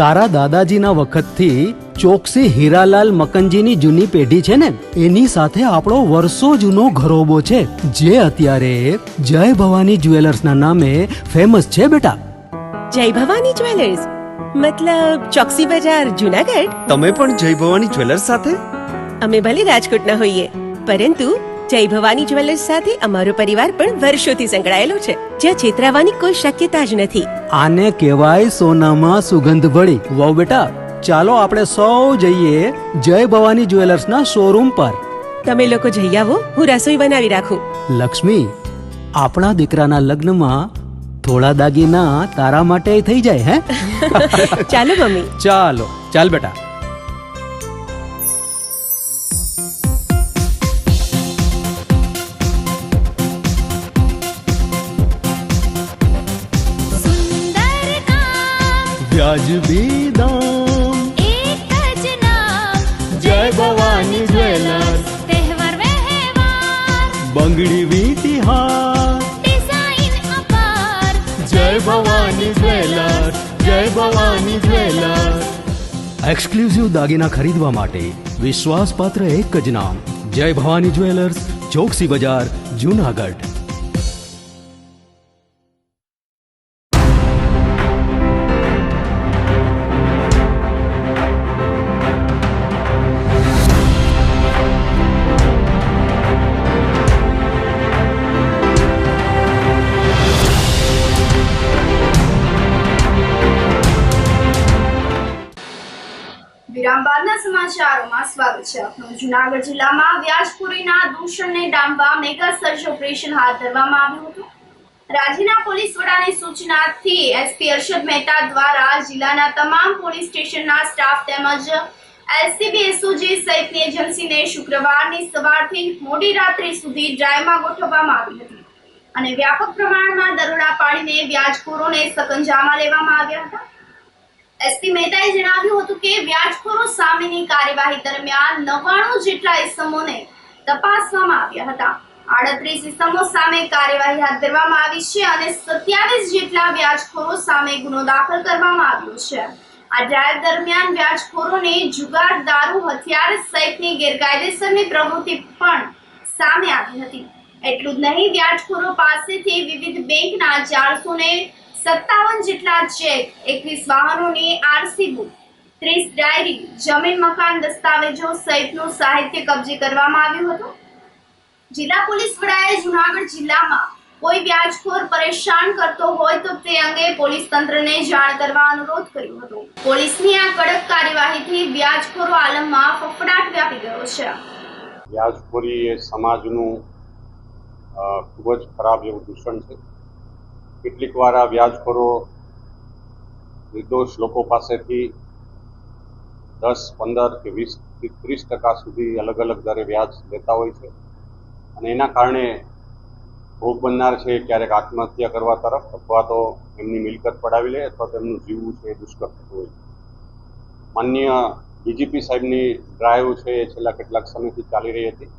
તારા દાદાજીના વખતથી ચોકસી હીરાલાલ મકનજીની જૂની પેઢી છે ને, એની સાથે આપણો વર્ષો જૂનો ઘરોબો છે, જે અત્યારે જય ભવાની જ્વેલર્સના નામે ફેમસ છે બેટા. જય ભવાની જ્વેલર્સ મતલબ ચોકસી બજાર, જુનાગઢ? તમે પણ જય ભવાની જ્વેલર્સ સાથે? અમે ભલે રાજકોટના હોઈએ, પરંતુ જય ભવાની જ્વેલર્સ સાથે અમારો પરિવાર પણ વર્ષોથી સંકળાયેલો છે, જ્યાં છેતરાવાની કોઈ શક્યતા જ નથી. આને કહેવાય સોનામાં સુગંધ ભળી. વહુ બેટા, ચાલો આપણે સૌ જઈએ જય ભવાની જ્વેલર્સના શોરૂમ પર. તમે લોકો જઈ આવો, હું રસોઈ બનાવી રાખું. લક્ષ્મી, આપણા દીકરાના લગ્નમાં થોડા દાગીના તારા માટે થઈ જાય. હે ચાલો મમ્મી. ચાલો ચાલ બેટા. વ્યાજબી દામ, એક જ નામ, જય ભવાની જ્વેલર્સ. તહેવાર વ્યવહાર, બંગડી વીટી હાર, ડિઝાઇન અપાર, જય ભવાની જ્વેલર્સ, જય ભવાની જ્વેલર્સ. એક્સક્લુઝિવ દાગીના ખરીદવા માટે વિશ્વાસપાત્ર એક જ નામ, જય ભવાની જ્વેલર્સ, ચોકસી બજાર, જુનાગઢ. વિરામ બાદના સમાચારોમાં સ્વાગત છે આપનું. જુનાગઢ જિલ્લામાં વ્યાજખોરીના દૂષણને ડામવા મેગા સર્ચ ઓપરેશન હાથ ધરવામાં આવ્યું હતું. રાજ્યના પોલીસ વડાની સૂચનાથી એસપી અરશદ મહેતા દ્વારા જિલ્લાના તમામ પોલીસ સ્ટેશનના સ્ટાફ તેમજ એલસીબી, એસઓજી સહિતની એજન્સીને શુક્રવારની સવારથી મોડી રાત્રિ સુધી ડ્રાઈવમાં ગોઠવવામાં આવી હતી અને વ્યાપક પ્રમાણમાં દરોડા પાડીને વ્યાજખોરોને સકંજામાં લેવામાં આવ્યા હતા. એસપી મહેતાએ જણાવ્યું હતું કે વ્યાજખોરો સામેની કાર્યવાહી દરમિયાન 99 જેટલા ઇસમોને તપાસવામાં આવ્યા હતા. 38 ઇસમો સામે કાર્યવાહી હાથ ધરવામાં આવી છે અને 27 જેટલા વ્યાજખોરો સામે ગુનો દાખલ કરવામાં આવ્યો છે. આ ડ્રાઈવ દરમિયાન વ્યાજખોરોને જુગાર, દારૂ, હથિયાર સહિતની ગેરકાયદેસરની પ્રવૃત્તિ પણ સામે આવી હતી. એટલું જ નહીં, વ્યાજખોરો પાસેથી વિવિધ બેંકના 457 જેટલા ચેક, 21 વાહનોની આરસી બુક, 30 ડાયરી, જમીન મકાન દસ્તાવેજો સહિતનું સાહિત્ય કબજે કરવામાં આવ્યું હતું. જિલ્લા પોલીસ વડાએ જુનાગઢ જિલ્લામાં કોઈ વ્યાજખોર પરેશાન કરતો હોય તો તે અંગે પોલીસ તંત્રને જાણ કરવા અનુરોધ કર્યો હતો. પોલીસની આ કડક કાર્યવાહીથી વ્યાજખોરો આલમમાં ફફડાટ વ્યાપી ગયો છે. વ્યાજખોરી એ સમાજનું ખૂબ જ ખરાબ એવું દૂષણ છે. કેટલીક વાર આ વ્યાજખોરો નિર્દોષ લોકો પાસેથી 10, 15 કે 20 થી 30% સુધી અલગ અલગ દરે વ્યાજ લેતા હોય છે અને એના કારણે ભોગ બનનાર છે ક્યારેક આત્મહત્યા કરવા તરફ અથવા તો એમની મિલકત પડાવી લે અથવા તેમનું જીવવું છે એ દુષ્કર થતું હોય છે. માનનીય ડીજીપી સાહેબની ડ્રાઈવ છે એ છેલ્લા કેટલાક સમયથી ચાલી રહી હતી.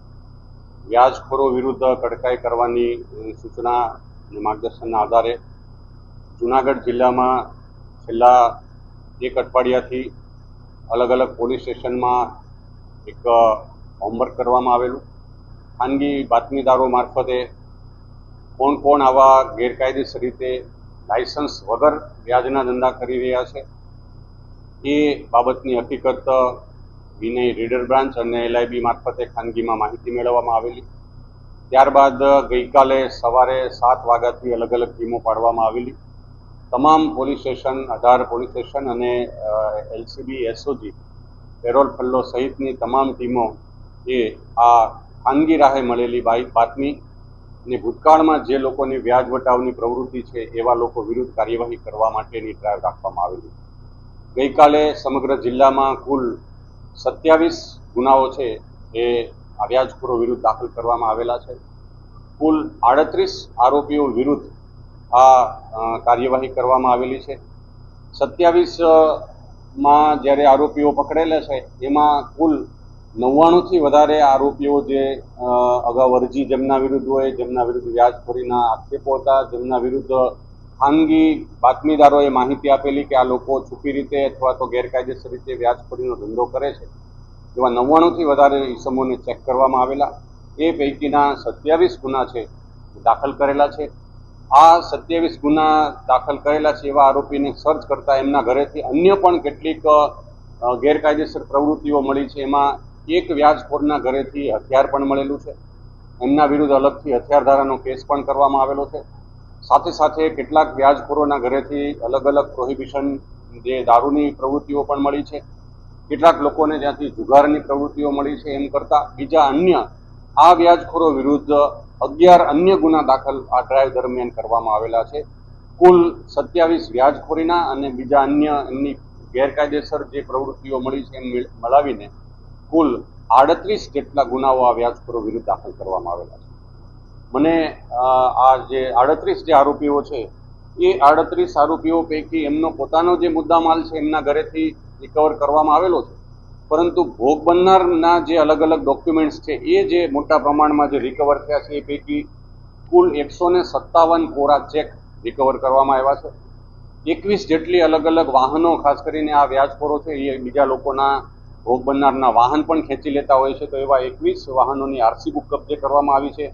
વ્યાજખોરો વિરુદ્ધ કડકાઈ કરવાની સૂચના અને માર્ગદર્શનના આધારે જુનાગઢ જિલ્લામાં છેલ્લા એક અઠવાડિયાથી અલગ અલગ પોલીસ સ્ટેશનમાં એક હોમવર્ક કરવામાં આવેલું. ખાનગી બાતમીદારો મારફતે કોણ કોણ આવા ગેરકાયદેસર રીતે લાયસન્સ વગર વ્યાજના ધંધા કરી રહ્યા છે એ બાબતની હકીકત વિનય રીડર બ્રાન્ચ અને LIB મારફતે ખાનગીમાં માહિતી મેળવવામાં આવેલી. ત્યારબાદ ગઈકાલે સવારે 7 વાગ્યાથી અલગ અલગ ટીમો પાડવામાં આવેલી. તમામ પોલીસ સ્ટેશન 18 પોલીસ સ્ટેશન અને LCB SOG પેરોલ ફલ્લો સહિતની તમામ ટીમો એ આ ખાનગી રાહે મળેલી બાતમી અને ભૂતકાળમાં જે લોકોની વ્યાજ વટાવની પ્રવૃત્તિ છે એવા લોકો વિરુદ્ધ કાર્યવાહી કરવા માટેની ડ્રાઈવ રાખવામાં આવેલી. ગઈકાલે સમગ્ર જિલ્લામાં કુલ 27 ગુનાઓ છે એ આ વ્યાજખોરો વિરુદ્ધ દાખલ કરવામાં આવેલા છે. કુલ 38 આરોપીઓ વિરુદ્ધ આ કાર્યવાહી કરવામાં આવેલી છે. 27માં જ્યારે આરોપીઓ પકડેલા છે એમાં કુલ 99થી વધારે આરોપીઓ જે અગાઉ અરજી જેમના વિરુદ્ધ હોય, જેમના વિરુદ્ધ વ્યાજખોરીના આક્ષેપો હતા, જેમના વિરુદ્ધ ખાનગી બાતમીદારોએ માહિતી આપેલી કે આ લોકો છુપી રીતે અથવા તો ગેરકાયદેસર રીતે વ્યાજખોરીનો ધંધો કરે છે, એવા 99થી વધારે ઇસમોને ચેક કરવામાં આવેલા. એ પૈકીના 27 ગુના છે દાખલ કરેલા છે. આ 27 ગુના દાખલ કરેલા છે એવા આરોપીને સર્ચ કરતા એમના ઘરેથી અન્ય પણ કેટલીક ગેરકાયદેસર પ્રવૃત્તિઓ મળી છે. એમાં એક વ્યાજખોરના ઘરેથી હથિયાર પણ મળેલું છે. એમના વિરુદ્ધ અલગથી હથિયાર ધારાનો કેસ પણ કરવામાં આવેલો છે. સાથે સાથે કેટલાક વ્યાજખોરોના ઘરેથી અલગ અલગ પ્રોહિબિશન જે દારૂની પ્રવૃત્તિઓ પણ મળી છે. કેટલાક લોકોને ત્યાંથી જુગારની પ્રવૃત્તિઓ મળી છે. એમ કરતાં બીજા અન્ય આ વ્યાજખોરો વિરુદ્ધ 11 અન્ય ગુના દાખલ આ ડ્રાઈવ દરમિયાન કરવામાં આવેલા છે. કુલ 27 વ્યાજખોરીના અને બીજા અન્ય એમની ગેરકાયદેસર જે પ્રવૃત્તિઓ મળી છે એમ મળાવીને કુલ 38 જેટલા ગુનાઓ આ વ્યાજખોરો વિરુદ્ધ દાખલ કરવામાં આવેલા છે. મને આ જે 38 જે આરોપીઓ છે એ 38 આરોપીઓ પૈકી એમનો પોતાનો જે મુદ્દામાલ છે એમના ઘરેથી રિકવર કરવામાં આવેલો છે, પરંતુ ભોગ બનનારના જે અલગ અલગ ડોક્યુમેન્ટ્સ છે એ જે મોટા પ્રમાણમાં જે રિકવર થયા છે એ પૈકી કુલ 157 કોરા ચેક રિકવર કરવામાં આવ્યા છે. 21 જેટલી અલગ અલગ વાહનો, ખાસ કરીને આ વ્યાજખોરો છે એ બીજા લોકોના ભોગ બનનારના વાહન પણ ખેંચી લેતા હોય છે, તો એવા 21 વાહનોની RC બુક કબજે કરવામાં આવી છે.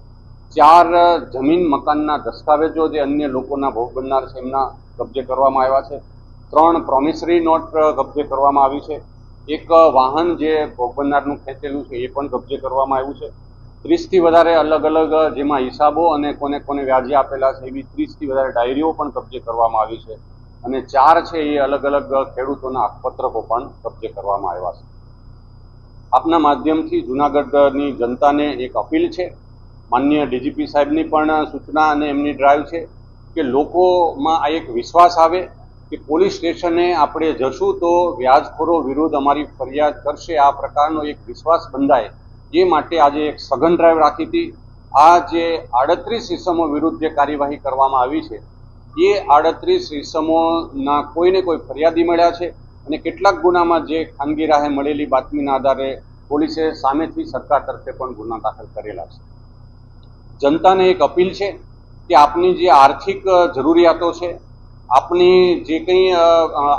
4 જમીન મકાનના દસ્તાવેજો જે અન્ય લોકોના ભોગ બનનાર છે એમના કબજે કરવામાં આવ્યા છે. 3 પ્રોમિસરી નોટ કબજે કરવામાં આવી છે. એક વાહન જે ભોગ બનનારનું ખેંચેલું છે એ પણ કબજે કરવામાં આવ્યું છે. 30થી વધારે અલગ અલગ જેમાં હિસાબો અને કોને કોને વ્યાજે આપેલા છે એવી 30થી વધારે ડાયરીઓ પણ કબજે કરવામાં આવી છે. અને 4 છે એ અલગ અલગ ખેડૂતોના હકપત્રકો પણ કબજે કરવામાં આવ્યા છે. આપના માધ્યમથી જૂનાગઢની જનતાને એક અપીલ છે, માનનીય DGP સાહેબની પણ સૂચના અને એમની ડ્રાઈવ છે કે લોકોમાં આ એક વિશ્વાસ આવે કે પોલીસ સ્ટેશને આપણે જશું તો વ્યાજખોરો વિરુદ્ધ અમારી ફરિયાદ કરશે, આ પ્રકારનો એક વિશ્વાસ બંધાય એ માટે આજે એક સઘન ડ્રાઈવ રાખી હતી. આ જે 38 ઇસમો વિરુદ્ધ જે કાર્યવાહી કરવામાં આવી છે એ 38 ઇસમોના કોઈને કોઈ ફરિયાદી મળ્યા છે અને કેટલાક ગુનામાં જે ખાનગી રાહે મળેલી બાતમીના આધારે પોલીસે સામેથી સરકાર તરફે પણ ગુના દાખલ કરેલા છે. જનતાને એક અપીલ છે કે આપની જે આર્થિક જરૂરિયાતો છે, આપની જે કંઈ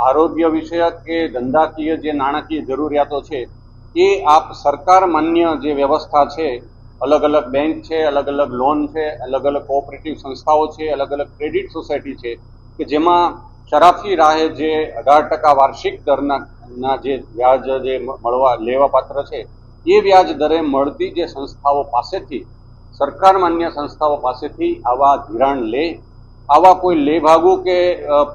આરોગ્ય વિષયક કે ધંધાકીય જે નાણાકીય જરૂરિયાતો છે એ આપ સરકાર માન્ય જે વ્યવસ્થા છે, અલગ અલગ બેંક છે, અલગ અલગ લોન છે, અલગ અલગ કોઓપરેટિવ સંસ્થાઓ છે, અલગ અલગ ક્રેડિટ સોસાયટી છે કે જેમાં શરાફી રાહે જે 18% વાર્ષિક દરના જે વ્યાજ જે લેવા પાત્ર છે એ વ્યાજ દરે મળતી જે સંસ્થાઓ પાસેથી, સરકાર માન્ય સંસ્થાઓ પાસેથી આવા ધિરાણ લે, આવા કોઈ લેભાગુ કે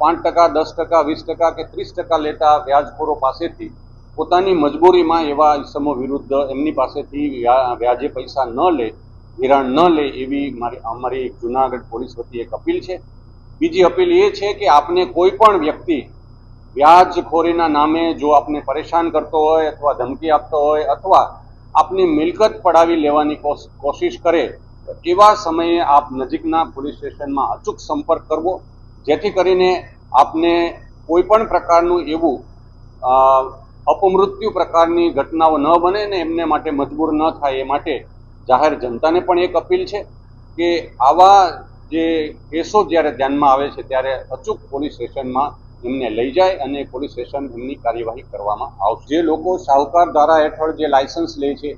5%, 10%, 20% કે 30% લેતા વ્યાજખોરો પાસેથી પોતાની મજબૂરીમાં એવા ઇસમો વિરુદ્ધ એમની પાસેથી વ્યાજે પૈસા ન લે, ધિરાણ ન લે એવી અમારી જૂનાગઢ પોલીસ વતી એક અપીલ છે. બીજી અપીલ એ છે કે આપને કોઈ પણ વ્યક્તિ વ્યાજખોરીના નામે જો આપને પરેશાન કરતો હોય અથવા ધમકી આપતો હોય અથવા આપની મિલકત પડાવી લેવાની કોશિશ કરે તો એવા સમયે આપ નજીકના પોલીસ સ્ટેશનમાં અચૂક સંપર્ક કરવો, જેથી કરીને આપને કોઈ પણ પ્રકારનું એવું અપમૃત્યુ પ્રકારની ઘટનાઓ ન બને ને એમને માટે મજબૂર ન થાય એ માટે જાહેર જનતાને પણ એક અપીલ છે કે આવા જે કેસો જ્યારે ધ્યાનમાં આવે છે ત્યારે અચૂક પોલીસ સ્ટેશનમાં એમને લઈ જાય અને પોલીસ સ્ટેશન એમની કાર્યવાહી કરવામાં આવશે. જે લોકો શાહુકાર ધારા હેઠળ જે લાયસન્સ લે છે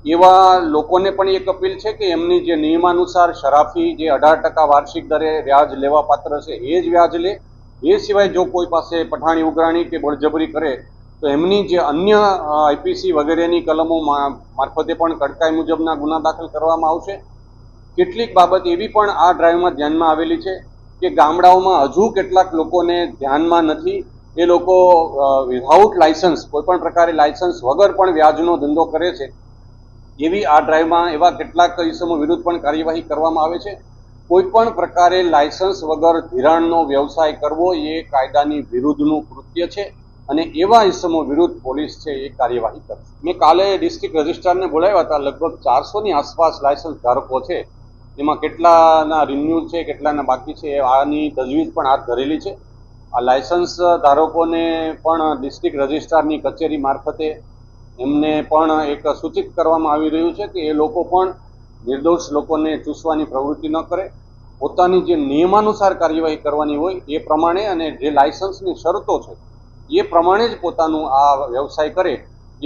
એવા લોકોને પણ એક અપીલ છે કે એમની જે નિયમાનુસાર શરાફી જે 18% વાર્ષિક દરે વ્યાજ લેવા પાત્ર છે એ જ વ્યાજ લે. એ સિવાય જો કોઈ પાસે પઠાણી ઉઘરાણી કે બળજબરી કરે તો એમની જે અન્ય આઈપીસી વગેરેની કલમો મારફતે પણ કડકાઈ મુજબના ગુના દાખલ કરવામાં આવશે. કેટલીક બાબત એવી પણ આ ડ્રાઈવમાં ધ્યાનમાં આવેલી છે કે ગામડાઓમાં હજુ કેટલાક લોકોને ધ્યાનમાં નથી. એ લોકો વિધાઉટ લાયસન્સ, કોઈ પણ પ્રકારે લાયસન્સ વગર પણ વ્યાજનો ધંધો કરે છે. એવી આ ડ્રાઈવમાં એવા કેટલાક ઇસમો વિરુદ્ધ પણ કાર્યવાહી કરવામાં આવે છે. કોઈ પણ પ્રકારે લાયસન્સ વગર ધિરાણનો વ્યવસાય કરવો એ કાયદાની વિરુદ્ધનું કૃત્ય છે અને એવા ઇસમો વિરુદ્ધ પોલીસ છે એ કાર્યવાહી કરશે. મેં કાલે ડિસ્ટ્રિક્ટ રજિસ્ટ્રારને બોલાવ્યા હતા. લગભગ 400ની આસપાસ લાયસન્સ ધારકો છે. એમાં કેટલાના રિન્યુ છે, કેટલાના બાકી છે. આની તજવીજ પણ હાથ ધરેલી છે. આ લાયસન્સ ધારકોને પણ ડિસ્ટ્રિક્ટ રજિસ્ટ્રારની કચેરી મારફતે એમને પણ એક સૂચિત કરવામાં આવી રહ્યું છે કે એ લોકો પણ નિર્દોષ લોકોને ચૂસવાની પ્રવૃત્તિ ન કરે. પોતાની જે નિયમાનુસાર કાર્યવાહી કરવાની હોય એ પ્રમાણે અને જે લાયસન્સની શરતો છે એ પ્રમાણે જ પોતાનું આ વ્યવસાય કરે.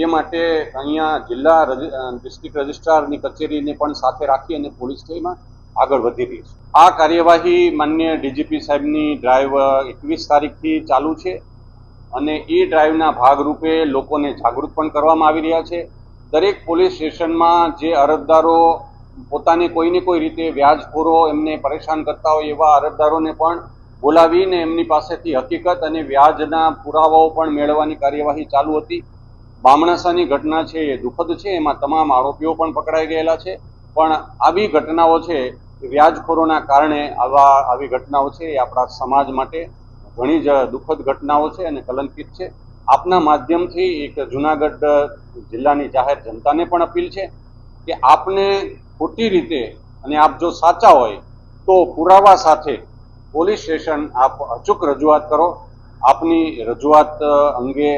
એ માટે અહીંયા જિલ્લા ડિસ્ટ્રિક્ટ રજિસ્ટ્રારની કચેરીને પણ સાથે રાખી અને પોલીસ તેમાં આગળ વધી રહી છે. આ કાર્યવાહી માનનીય ડીજીપી સાહેબની ડ્રાઈવ 21 તારીખથી ચાલુ છે અને એ ડ્રાઈવના ભાગરૂપે લોકોને જાગૃત પણ કરવામાં આવી રહ્યા છે. દરેક પોલીસ સ્ટેશનમાં જે અરજદારો પોતાની કોઈને કોઈ રીતે વ્યાજખોરો એમને પરેશાન કરતા હોય એવા અરજદારોને પણ બોલાવીને એમની પાસેથી હકીકત અને વ્યાજના પુરાવાઓ પણ મેળવવાની કાર્યવાહી ચાલુ હતી. બામણાસાની ઘટના છે એ દુઃખદ છે. એમાં તમામ આરોપીઓ પણ પકડાઈ ગયેલા છે. પણ આવી ઘટનાઓ છે, વ્યાજખોરોના કારણે આવી ઘટનાઓ છે એ આપણા સમાજ માટે ઘણી જ દુઃખદ ઘટનાઓ છે અને કલંકિત છે. આપના માધ્યમથી એક જૂનાગઢ જિલ્લાની જાહેર જનતાને પણ અપીલ છે કે આપને ખોટી રીતે અને આપ જો સાચા હોય તો પુરાવા સાથે પોલીસ સ્ટેશન આપ અચૂક રજૂઆત કરો. આપની રજૂઆત અંગે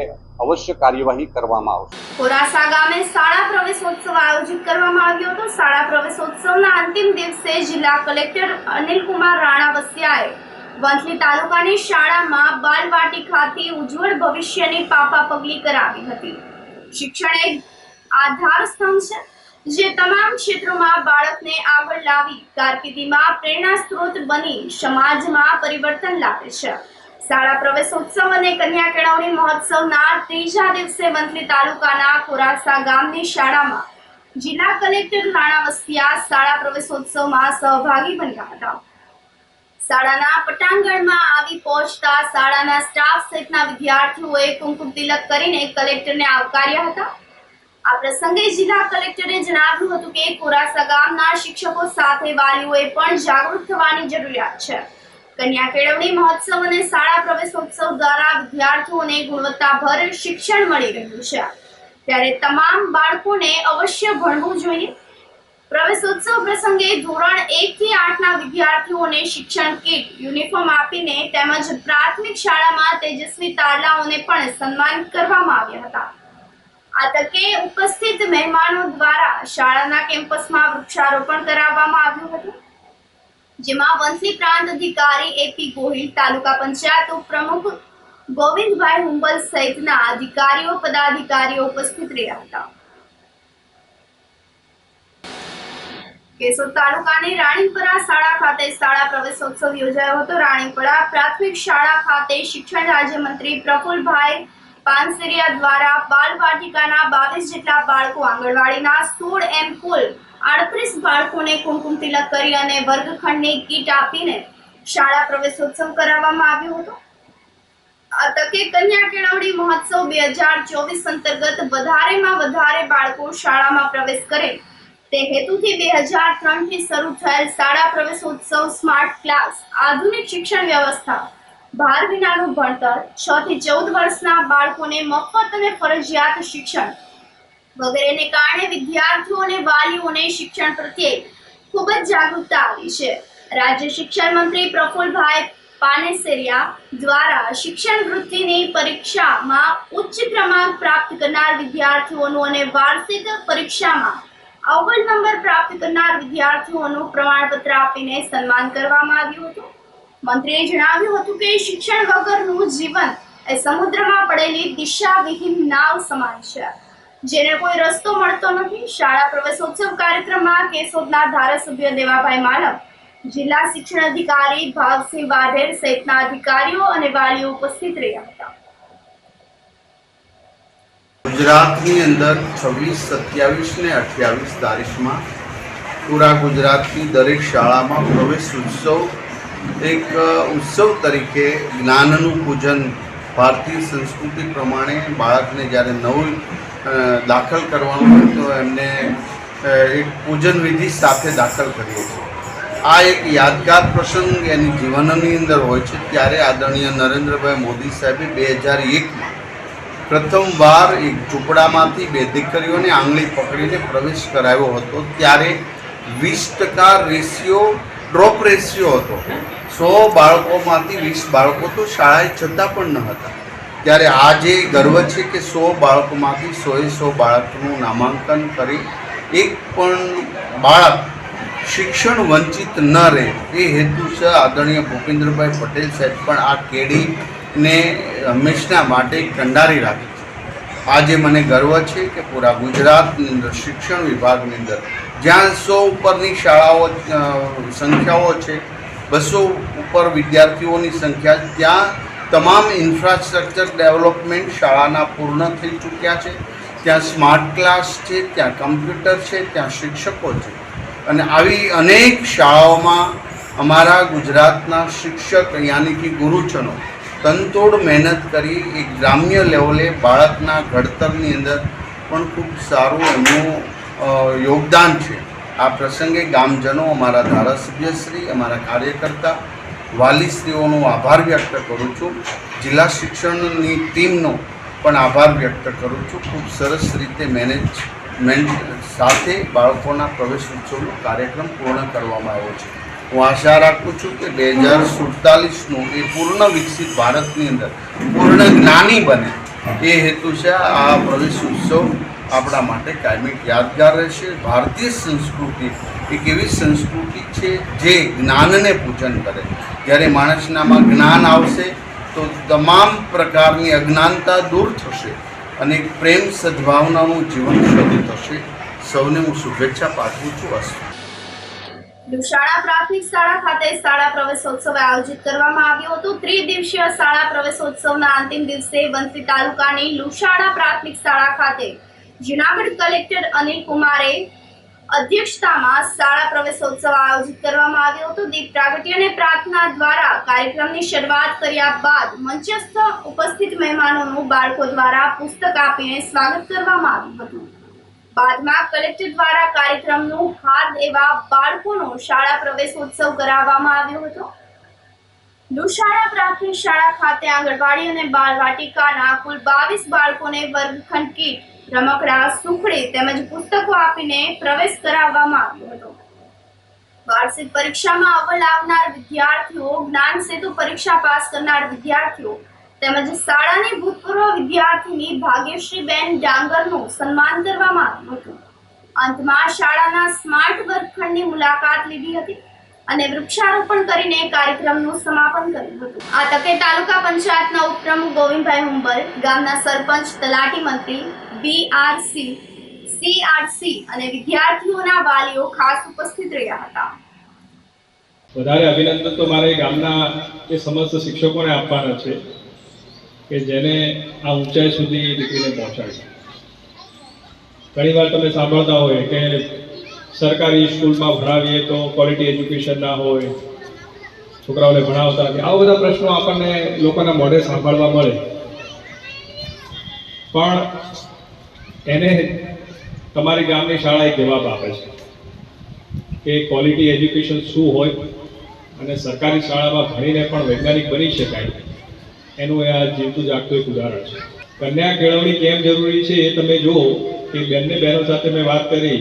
અવશ્ય કાર્યવાહી કરવામાં આવશે. કોરાસા ગામે શાળા પ્રવેશોત્સવ આયોજિત કરવામાં આવ્યો હતો. શાળા પ્રવેશોત્સવના અંતિમ દિવસે જિલ્લા કલેક્ટર અનિલકુમાર રાણાવસિયાએ વંથલી તાલુકાની શાળામાં બાલવાટિકાથી ઉજ્જવળ ભવિષ્યની પાપા પગલી કરાવી હતી. શિક્ષણ એક આધાર સ્તંભ છે જે તમામ ક્ષેત્રોમાં બાળકને આગળ લાવી કારકિર્દીમાં પ્રેરણા સ્ત્રોત બની સમાજમાં પરિવર્તન લાવે છે. શાળા પ્રવેશોત્સવ અને કન્યા કેળવણી મહોત્સવના ત્રીજા દિવસે વંથલી તાલુકાના કોરાસા ગામની શાળામાં જિલ્લા કલેક્ટર રાણાવસિયા શાળા પ્રવેશોત્સવમાં સહભાગી બન્યા હતા. શાળાના પટાંગણમાં આવી પહોંચતા શાળાના સ્ટાફ સહિતના વિદ્યાર્થીઓએ કુમકુમ તિલક કરીને કલેક્ટરને આવકાર્યા હતા. આ પ્રસંગે જિલ્લા કલેક્ટરે જણાવ્યું હતું કે કોરાસા ગામના શિક્ષકો સાથે વાલીઓએ પણ જાગૃત થવાની જરૂરિયાત છે. કન્યા કેળવણી મહોત્સવ અને શાળા પ્રવેશોત્સવ દ્વારા વિદ્યાર્થીઓને ગુણવત્તાભર શિક્ષણ મળી રહ્યું છે, ત્યારે તમામ બાળકોને અવશ્ય ભણવું જોઈએ. પ્રવેશોત્સવ પ્રસંગે ધોરણ 1 થી 8 ના વિદ્યાર્થીઓને શિક્ષણ કીટ, યુનિફોર્મ આપીને તેમજ પ્રાથમિક શાળામાં તેજસ્વી તારલાઓને પણ સન્માનિત કરવામાં આવ્યા હતા. આ તકે ઉપસ્થિત મહેમાનો દ્વારા શાળાના કેમ્પસમાં વૃક્ષારોપણ કરાવવામાં આવ્યું હતું, જેમાં વંથલી પ્રાંત અધિકારી એપી ગોહિલ, તાલુકા પંચાયત ઉપપ્રમુખ ગોવિંદભાઈ હુંબલ સહિતના અધિકારીઓ પદાધિકારીઓ ઉપસ્થિત રહ્યા હતા. કેશોદ તાલુકાની રાણીપરા શાળા ખાતે શાળા પ્રવેશોત્સવ યોજાયો હતો. રાણીપરા પ્રાથમિક શાળા ખાતે શિક્ષણ રાજ્યમંત્રી પ્રફુલભાઈ પાનસેરિયા દ્વારા બાલવાટિકાના 22 જેટલા બાળકો, આંગણવાડીના 16 એમ કુલ 38 બાળકોને કુમકુમ તિલક કરી અને વર્ગખંડની કીટ આપીને શાળા પ્રવેશોત્સવ કરાવવામાં આવ્યો હતો. આ તકે કન્યા કેળવણી મહોત્સવ 2024 અંતર્ગત વધારેમાં વધારે બાળકો શાળામાં પ્રવેશ કરે તે હેતુથી 2003 થી શરૂ થયેલ શાળા પ્રવેશોત્સવ સ્માર્ટ ક્લાસ, આધુનિક શિક્ષણ વ્યવસ્થા, ભાર વિનાનું ભણતર, 6 થી 14 વર્ષના બાળકોને મફત અને ફરજિયાત શિક્ષણ વગેરેને કારણે વિદ્યાર્થીઓ અને વાલીઓને શિક્ષણ પ્રત્યે ખૂબ જ જાગૃતતા આવી છે. રાજ્ય શિક્ષણ મંત્રી પ્રફુલભાઈ પાનેસેરિયા દ્વારા શિક્ષણ વૃત્તિની પરીક્ષામાં ઉચ્ચ ક્રમાંક પ્રાપ્ત કરનાર વિદ્યાર્થીઓનું અને વાર્ષિક પરીક્ષામાં અવ્વલ નંબર પ્રાપ્ત કરનાર વિદ્યાર્થીઓનું પ્રમાણપત્ર આપીને સન્માન કરવામાં આવ્યું હતું. મંત્રીએ જણાવ્યું હતું કે શિક્ષણ વગરનું જીવન એ સમુદ્રમાં પડેલી દિશાવિહીન નાવ સમાન છે. જેને કોઈ રસ્તો મળતો નથી. શાળા પ્રવેશોત્સવ કાર્યક્રમમાં કેશોદના ધારાસભ્ય દેવાભાઈ માનવ, જિલ્લા શિક્ષણ અધિકારી ભાવસિંહ વાઢેર સહિતના અધિકારીઓ અને વાલીઓ ઉપસ્થિત રહ્યા હતા. ગુજરાતની અંદર 26, 27 ને 28 તારીખમાં પૂરા ગુજરાતની દરેક શાળામાં પ્રવેશ ઉત્સવ એક ઉત્સવ તરીકે જ્ઞાનનું પૂજન, ભારતીય સંસ્કૃતિ પ્રમાણે બાળકને જ્યારે નવું દાખલ કરવાનું હોય તો એમને એક પૂજન વિધિ સાથે દાખલ કરીએ છીએ. આ એક યાદગાર પ્રસંગ એની જીવનની અંદર હોય છે. ત્યારે આદરણીય નરેન્દ્રભાઈ મોદી સાહેબે 2001માં પ્રથમવાર એક ઝૂંપડામાંથી 2 દીકરીઓને આંગળી પકડીને પ્રવેશ કરાવ્યો હતો. ત્યારે 20% રેશિયો, ડ્રોપ રેશિયો હતો. 100 બાળકોમાંથી 20 બાળકો તો શાળાએ જતા પણ ન હતા. ત્યારે આજે ગર્વ છે કે 100 બાળકોમાંથી 100 બાળકનું નામાંકન કરી એક પણ બાળક શિક્ષણ વંચિત ન રહે એ હેતુસર આદરણીય ભૂપેન્દ્રભાઈ પટેલ સાહેબ પણ આ કેડીને હંમેશના માટે કંડારી રાખી છે. આજે મને ગર્વ છે કે પૂરા ગુજરાતની અંદર શિક્ષણ વિભાગની અંદર જ્યાં 100 ઉપરની શાળાઓ સંખ્યાઓ છે, 200 ઉપર વિદ્યાર્થીઓની સંખ્યા, ત્યાં તમામ ઇન્ફ્રાસ્ટ્રક્ચર ડેવલપમેન્ટ શાળાના પૂર્ણ થઈ ચૂક્યા છે. ત્યાં સ્માર્ટ ક્લાસ છે, ત્યાં કમ્પ્યુટર છે, ત્યાં શિક્ષકો છે. અને આવી અનેક શાળાઓમાં અમારા ગુજરાતના શિક્ષક યાની કે ગુરુજનો તનતોડ મહેનત કરી એક ગ્રામ્ય લેવલે બાળકના ઘડતરની અંદર પણ ખૂબ સારું એમનું યોગદાન છે. આ પ્રસંગે ગામજનો, અમારા ધારાસભ્યશ્રી, અમારા કાર્યકર્તા, વાલીશ્રીઓનો આભાર વ્યક્ત કરું છું. જિલ્લા શિક્ષણની ટીમનો પણ આભાર વ્યક્ત કરું છું. ખૂબ સરસ રીતે મેનેજમેન્ટ સાથે બાળકોના પ્રવેશ ઉત્સવનો કાર્યક્રમ પૂર્ણ કરવામાં આવ્યો છે. હું આશા રાખું છું કે 2047નું એ પૂર્ણ વિકસિત ભારતની અંદર પૂર્ણ જ્ઞાની બને એ હેતુ છે આ પ્રવેશ ઉત્સવ આપણા માટે કાયમી યાદગાર રહેશે. ભારતીય સંસ્કૃતિ એક એવી સંસ્કૃતિ છે જે જ્ઞાનને પૂજન કરે. જ્યારે માણસનામાં જ્ઞાન આવશે તો તમામ પ્રકારની અજ્ઞાનતા દૂર થશે અને એક પ્રેમ સદભાવનાનું જીવન શરૂ થશે. સૌને હું શુભેચ્છા પાઠવું છું. લુશાળા પ્રાથમિક શાળા ખાતે શાળા પ્રવેશોત્સવ આયોજિત કરવામાં આવ્યો હતો. 3 દિવસીય શાળા પ્રવેશોત્સવના અંતિમ દિવસે વંથલી તાલુકાની લુશાળા પ્રાથમિક શાળા ખાતે જૂનાગઢ કલેક્ટર અનિલ કુમારે અધ્યક્ષતામાં શાળા પ્રવેશોત્સવ આયોજિત કરવામાં આવ્યો હતો. દીપ પ્રાગટ્ય અને પ્રાર્થના દ્વારા કાર્યક્રમની શરૂઆત કર્યા બાદ મંચસ્થ ઉપસ્થિત મહેમાનોનું બાળકો દ્વારા પુસ્તક આપીને સ્વાગત કરવામાં આવ્યું હતું. બાદમાં કલેક્ટર દ્વારા કાર્યક્રમનું હાથ એવા બાળકોનો શાળા પ્રવેશોત્સવ કરાવવામાં આવ્યો હતો. લુશાળા પ્રાથમિક શાળા ખાતે આંગણવાડી અને બાળવાટિકાના કુલ 22 બાળકોને વર્ગખંડ કીટ, રમકડા, સુખડી તેમજ પુસ્તકો આપીને પ્રવેશ કરાવવામાં આવ્યો હતો. વાર્ષિક પરીક્ષામાં અવ્વલ આવનાર વિદ્યાર્થીઓ, જ્ઞાન સેતુ પરીક્ષા પાસ કરનાર વિદ્યાર્થીઓ તેમજ શાળાની ભૂતપૂર્વ વિદ્યાર્થીની ભાગ્યશ્રીબેન ડાંગરનું સન્માન કરવામાં આવ્યું હતું. અંતમાં શાળાના સ્માર્ટ વર્ગખંડની મુલાકાત લીધી હતી અને વૃક્ષારોપણ કરીને કાર્યક્રમનું સમાપન કર્યું હતું. આ તકે તાલુકા પંચાયતના ઉપપ્રમુખ ગોવિંદભાઈ હુંબલ, ગામના સરપંચ, તલાટી મંત્રી, બીઆરસી, સીઆરસી અને વિદ્યાર્થીઓના વાલીઓ ખાસ ઉપસ્થિત રહ્યા હતા. વધારે અભિનંદન તો મારે ગામના એ સમસ્ત શિક્ષકોને આપવાના છે કે જેને આ ઊંચાઈ સુધી દીકરીને પહોંચાડી. ઘણીવાર તમે સાંભળતા હોય કે સરકારી સ્કૂલમાં ભણાવીએ તો ક્વોલિટી એજ્યુકેશન ના હોય, છોકરાઓને ભણાવતા નથી, આવા બધા પ્રશ્નો આપણને લોકોના મોઢે સાંભળવા મળે. પણ એને તમારી ગામની શાળા એક જવાબ આપે છે કે ક્વોલિટી એજ્યુકેશન શું હોય અને સરકારી શાળામાં ભણીને પણ વૈજ્ઞાનિક બની શકાય, એનું આ જીવતું જાગતું એક ઉદાહરણ છે. કન્યા કેળવણી કેમ જરૂરી છે એ તમે જુઓ કે બંને બહેનો સાથે મેં વાત કરી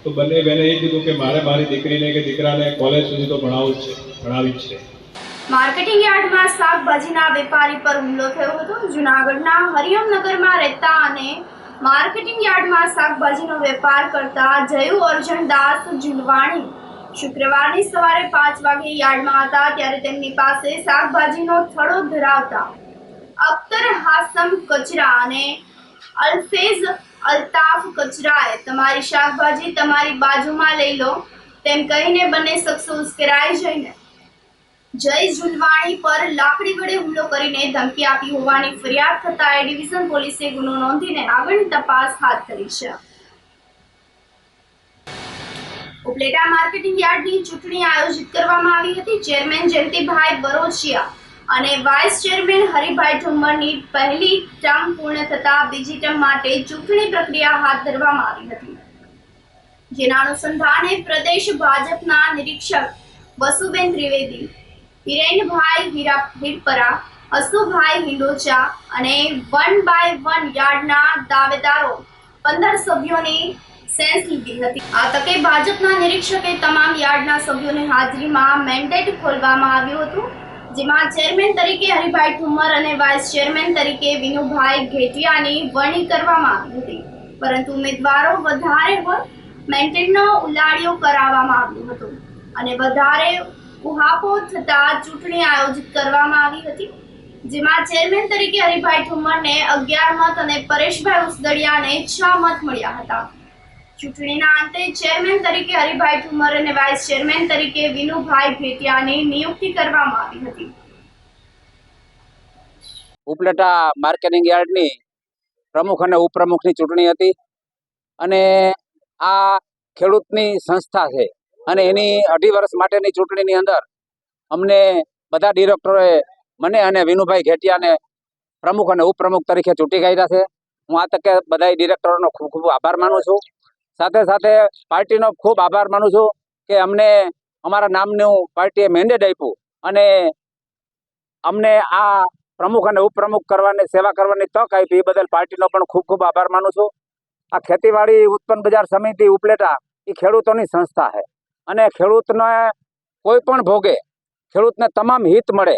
તો બંને બહેને એ કીધું કે મારે મારી દીકરીને કે દીકરાને કોલેજ સુધી તો ભણાવી જ છે. માર્કેટિંગ યાર્ડમાં શાકભાજીના વેપારી પર હુમલો થયો હતો. જૂનાગઢના હરિયમનગરમાં રહેતા અને માર્કેટિંગ યાર્ડમાં શાકભાજીનો વેપાર કરતા જયુ અર્જણદાસ ઝુંડવાણી શુક્રવારની સવારે 5 વાગે યાર્ડમાં હતા ત્યારે તેમની પાસે શાકભાજીનો થડો ધરાવતા અખ્તર હાસમ કચરા અને અલ્ફેઝ બહુચરાએ તમારી શાકભાજી તમારી બાજુમાં લઈ લો તેમ કહીને બંને શખ્સો ઉશ્કેરાઈ જઈને જય ઝુલવાણી પર લાકડી વડે હુમલો કરીને ધમકી આપી હોવાની ફરિયાદ થતા એ ડિવિઝન પોલીસે ગુનો નોંધીને આગળની તપાસ હાથ ધરી છે. ઉપલેટા માર્કેટિંગ યાર્ડની ચૂંટણી આયોજિત કરવામાં આવી હતી. ચેરમેન જયંતિભાઈ બરોચિયા અને વાઇસ ચેરમેન હરિભાઈ ઠુમ્મરની પહેલી ટર્મ પૂર્ણ થતા બીજી ટર્મ માટે ચૂંટણી પ્રક્રિયા હાથ ધરવામાં આવી હતી, જેના અનુસંધાને પ્રદેશ ભાજપના નિરીક્ષક વસુબેન ત્રિવેદી, હિરેનભાઈ હિરપરા, હસુભાઈ હિંડોચા અને 1 બાય 1 યાર્ડના દાવેદારો 15 સભ્યોની સેન્સ લીધી હતી. આ તકે ભાજપના નિરીક્ષકે તમામ યાર્ડના સભ્યોની હાજરીમાં મેન્ડેટ ખોલવામાં આવ્યું હતું, જેમાં ચેરમેન તરીકે હરિભાઈ ઠુમ્મર અને વાઇસ ચેરમેન તરીકે વિનુભાઈ ઘેટિયાની વરણી કરવામાં આવી હતી. પરંતુ ઉમેદવારો વધારે હોય મેન્ડેટનો ઉલાડિયો કરાવવામાં આવ્યો હતો અને વધારે ઉહાપો થતા ચૂંટણી આયોજિત કરવામાં આવી હતી, જેમાં ચેરમેન તરીકે હરિભાઈ ઠુમ્મરને 11 મત અને પરેશભાઈ ઉસદડિયાને 6 મત મળ્યા હતા. ચૂંટણીના અંતે ચેરમેન તરીકે હરિભાઈ ઠુમ્મર અને વાઇસ ચેરમેન તરીકે વિનુભાઈ ભેટિયાની નિયુક્તિ કરવામાં આવી હતી. ઉપલેટા માર્કેટિંગ યાર્ડની પ્રમુખ અને ઉપપ્રમુખની ચૂંટણી હતી અને આ ખેડૂતની સંસ્થા છે અને એની 2.5 વર્ષ માટેની ચૂંટણીની અંદર અમને બધા ડિરેક્ટરોએ મને અને વિનુભાઈ ઘેટિયાને પ્રમુખ અને ઉપપ્રમુખ તરીકે ચૂંટી કાઢ્યા છે. હું આ તકે બધા ડિરેક્ટરોનો ખૂબ ખૂબ આભાર માનું છું. સાથે સાથે પાર્ટીનો ખૂબ આભાર માનું છું કે અમને અમારા નામનું પાર્ટીએ મેન્ડેટ આપ્યું અને અમને આ પ્રમુખ અને ઉપપ્રમુખ કરવાની સેવા કરવાની તક આપી, એ બદલ પાર્ટીનો પણ ખૂબ ખૂબ આભાર માનું છું. આ ખેતીવાડી ઉત્પન્ન બજાર સમિતિ ઉપલેટા એ ખેડૂતોની સંસ્થા છે અને ખેડૂતને કોઈ પણ ભોગે ખેડૂતને તમામ હિત મળે,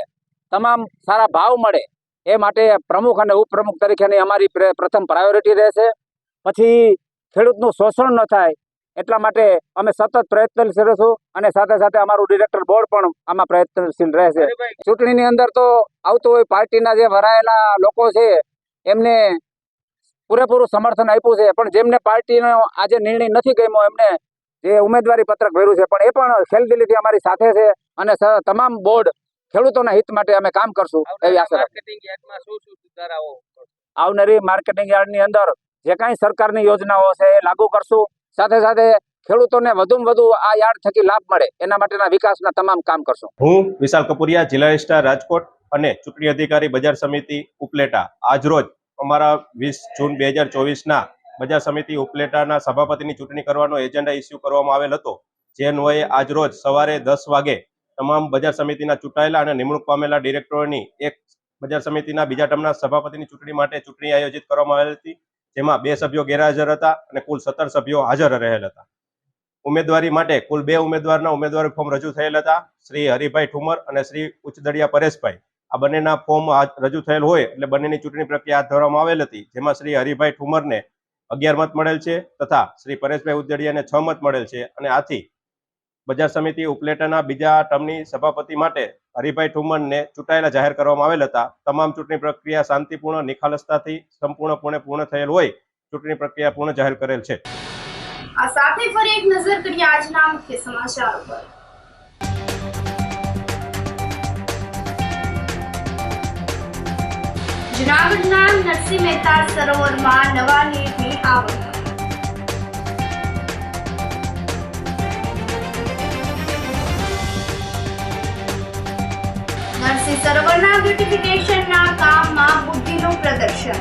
તમામ સારા ભાવ મળે, એ માટે પ્રમુખ અને ઉપપ્રમુખ તરીકેની અમારી પ્રથમ પ્રાયોરિટી રહેશે. પછી ખેડૂતનું શોષણ ન થાય એટલા માટે અમે સતત પ્રયત્નશીલ રહીશું અને સાથે સાથે અમારું ડિરેક્ટર બોર્ડ પણ આમાં પ્રયત્નશીલ રહેશે. ચૂંટણીની અંદર તો આવતું હોય પાર્ટીના જે ભરાયેલા લોકો છે એમને પૂરેપૂરું સમર્થન આપ્યું છે, પણ જેમને પાર્ટીનો આજે નિર્ણય નથી ગમ્યો એમને જે ઉમેદવારી પત્રક ભર્યું છે પણ એ પણ ખેલદિલીથી અમારી સાથે છે અને તમામ બોર્ડ ખેડૂતોના હિત માટે અમે કામ કરશું એવી આશા રાખીએ. આવનારી માર્કેટિંગ યાર્ડની અંદર જે કાંઈ સરકારની યોજનાઓ છે એ લાગુ કરશું. સાથે સાથે ખેડૂતોને વધુમાં વધુ આ યાર્ડ થકી લાભ મળે એના માટેના વિકાસના તમામ કામ કરશું. હું વિશાલ કપુરિયા, જિલ્લા રજિસ્ટ્રાર રાજકોટ અને ચૂંટણી અધિકારી બજાર સમિતિ ઉપલેટા. આજરોજ અમારા 20 જૂન 2024ના બજાર સમિતિ ઉપલેટાના સભાપતિની ચૂંટણી કરવાનો એજન્ડા ઇસ્યુ કરવામાં આવેલ હતો, જે અન્વયે આજરોજ સવારે 10 વાગે તમામ બજાર સમિતિના ચૂંટાયેલા અને નિમણૂક પામેલા ડિરેક્ટરોની એક બજાર સમિતિના બીજા ટર્મના સભાપતિની ચૂંટણી માટે ચૂંટણી આયોજિત કરવામાં આવેલ હતી, જેમાં 2 સભ્યો ગેરહાજર હતા અને કુલ 17 સભ્યો હાજર રહેલ હતા. ઉમેદવારી માટે કુલ 2 ઉમેદવારના ઉમેદવારી ફોર્મ રજૂ થયેલ હતા. શ્રી હરિભાઈ ઠુમ્મર અને શ્રી ઉચદડિયા પરેશભાઈ, આ બંનેના ફોર્મ રજૂ થયેલ હોય એટલે બંનેની ચૂંટણી પ્રક્રિયા હાથ ધરવામાં આવેલ હતી, જેમાં શ્રી હરિભાઈ ઠુમ્મરને 11 મત મળેલ છે તથા શ્રી પરેશભાઈ ઉચદડિયાને 6 મત મળેલ છે અને આથી બજાર સમિતિ ઉપલેટાના બીજા ટર્મની સભાપતિ માટે હરિભાઈ ઠુમ્મરને ચૂંટાયેલા જાહેર કરવામાં આવેલ હતા. તમામ ચૂંટણી પ્રક્રિયા શાંતિપૂર્ણ નિખાલસતાથી સંપૂર્ણપણે પૂર્ણ થયેલ હોય ચૂંટણી પ્રક્રિયા પૂર્ણ જાહેર કરેલ છે. આ સાથે ફરી એક નજર કરીએ આજના મુખ્ય સમાચારો પર. જૂનાગઢના નરસિંહ મહેતા સરોવરમાં નવા નીરની આવક. નરસિંહ સરોવરના બ્યુટિફિકેશનના કામમાં બુદ્ધિનું પ્રદર્શન.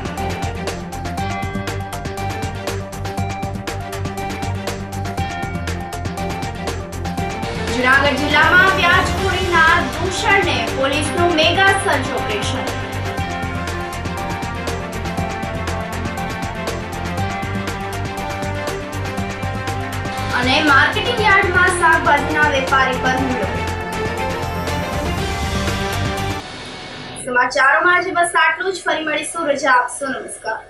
જૂનાગઢ જિલ્લામાં વ્યાજખોરીના દૂષણને પોલીસનું મેગા સર્ચ ઓપરેશન. અને માર્કેટિંગ યાર્ડમાં શાકભાજીના વેપારી પર હુમલો. સમાચારોમાં આજે બસ આટલું જ. ફરી મળીશું. રજા આપશો. નમસ્કાર.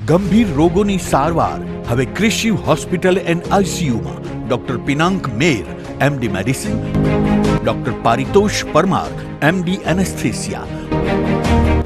ગંભીર રોગોની સારવાર હવે ક્રિશિવ હોસ્પિટલ એન્ડ આઈસીયુમાં doctor Pinank Mer MD medicine, doctor Paritosh Parmar MD anaesthesia,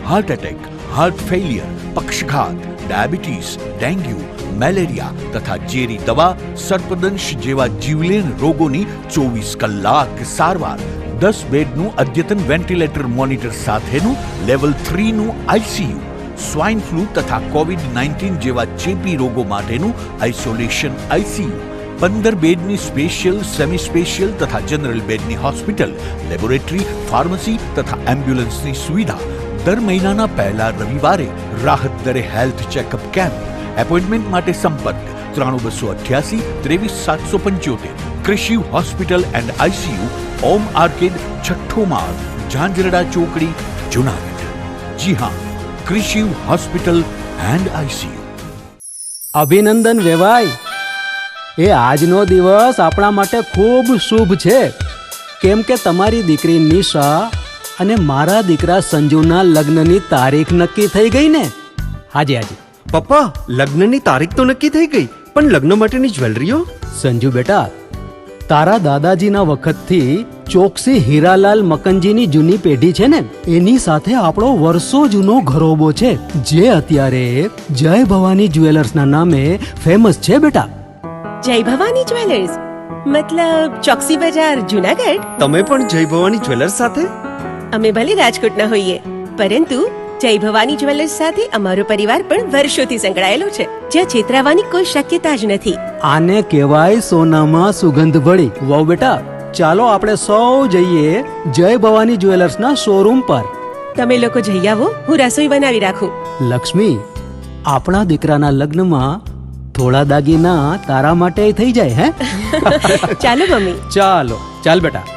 heart attack, heart failure, પક્ષઘાત, ડાયાબિટીસ, ડેન્ગ્યુ, મેલેરિયા તથા ઝેરી દવા, સર્પદંશ જેવા જીવલેણ રોગોની 24 કલાક સારવાર, 10 બેડનું અદ્યતન વેન્ટિલેટર મોનિટર સાથેનું લેવલ 3નું આઈસીયુ, સ્વાઇન ફ્લૂ તથા કોવિડ-19 જેવા ચેપી રોગો માટેનું આઇસોલેશન આઈસીયુ, 15 બેડની સ્પેશિયલ, સેમી સ્પેશિયલ તથા જનરલ બેડની હોસ્પિટલ, લેબોરેટરી, ફાર્મસી તથા એમ્બ્યુલન્સની સુવિધા, દર મહિનાના પહેલા રવિવારે રાહત દરે હેલ્થ ચેકઅપ કેમ્પ. એપોઇન્ટમેન્ટ માટે સંપર્ક 9288 23775. Krishiv hospital and ICU, Om arcade, છઠ્ઠો માળ, ઝાંઝરડા ચોકડી, જુનાગઢ. જી હા, ક્રિશિવ હોસ્પિટલ એન્ડ આઈસીયુ. અભિનંદન વેવાય. એ આજનો દિવસ આપણા માટે ખૂબ શુભ છે, કેમ કે તમારી દીકરી નિશા અને મારા દીકરા સંજુના લગ્નની તારીખ નક્કી થઈ ગઈ ને. હાજી હાજી પપ્પા, લગ્નની તારીખ તો નક્કી થઈ ગઈ, પણ લગ્ન માટેની જ્વેલરીઓ? સંજુ બેટા, તારા દાદાજીના વખતથી ચોકસી હીરાલાલ મકનજીની જૂની પેઢી છે ને, એની સાથે આપણો વર્ષો જૂનો ઘરોબો છે, જે અત્યારે જય ભવાની જ્વેલર્સના નામે ફેમસ છે બેટા. જય ભવાની જ્વેલર્સ મતલબ ચોકસી બજાર, જુનાગઢ? તમે પણ જય ભવાની જ્વેલર્સ સાથે? અમે ભલે રાજકોટના હોઈએ, પરંતુ જય ભવાની જ્વેલર્સ સાથે અમારો પરિવાર પણ વર્ષોથી સંકળાયેલો છે, જ્યાં છેતરાવાની કોઈ શક્યતા જ નથી. આને કહેવાય સોનામાં સુગંધ ભળી. વાવ બેટા, ચાલો આપણે સૌ જઈએ જય ભવાની જ્વેલર્સના શોરૂમ પર. તમે લોકો જઈ આવો, હું રસોઈ બનાવી રાખું. લક્ષ્મી, આપણા દીકરાના લગ્નમાં થોડા દાગીના તારા માટે થઈ જાય. હે ચાલો મમ્મી. ચાલો ચાલ બેટા.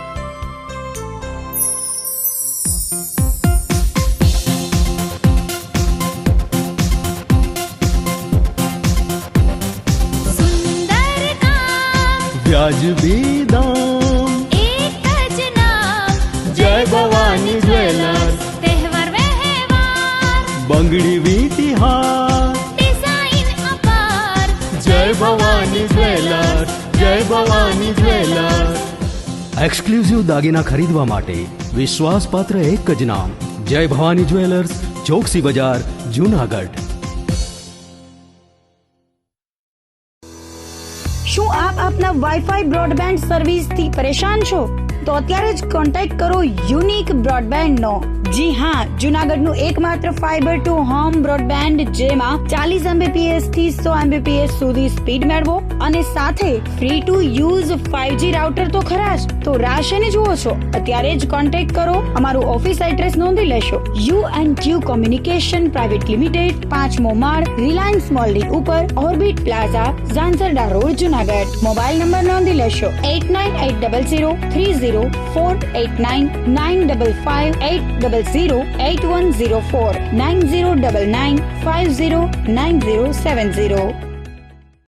વ્યાજબી દામ, એક જ નામ, જય ભવાની જ્વેલર્સ. તહેવાર વ્યવહાર, બંગડી વીંટી હાર, ડિઝાઇન અપાર, જય ભવાની જ્વેલર્સ, જય ભવાની જ્વેલર્સ. એક્સક્લુઝિવ દાગીના ખરીદવા માટે વિશ્વાસપાત્ર એક જ નામ, જય ભવાની જ્વેલર્સ, ચોકસી બજાર, જુનાગઢ. શું આપ આપના વાઈફાઈ બ્રોડબેન્ડ સર્વિસથી પરેશાન છો? તો અત્યારે જ કોન્ટેક્ટ કરો યુનિક બ્રોડબેન્ડ નો. જી હા, જુનાગઢનું એકમાત્ર ફાઈબર ટુ હોમ બ્રોડબેન્ડ, જેમાં 40 Mbps થી 100 Mbps સુધી સ્પીડ મેળવો અને સાથે free to use 5G router તો ખરા જ. તો રાહ શેને જુઓ છો? અત્યારે જ કોન્ટેક્ટ કરો. અમારું ઓફિસ એડ્રેસ નોંધી લેશો. U&Q કોમ્યુનિકેશન પ્રાઇવેટ લિમિટેડ, 5મો માળ, રિલાયન્સ મોલની ઉપર, orbit plaza, Zanzarda road, Junagadh. Mobile number નોંધી લેશો 8980030489 9558008104 9099509070.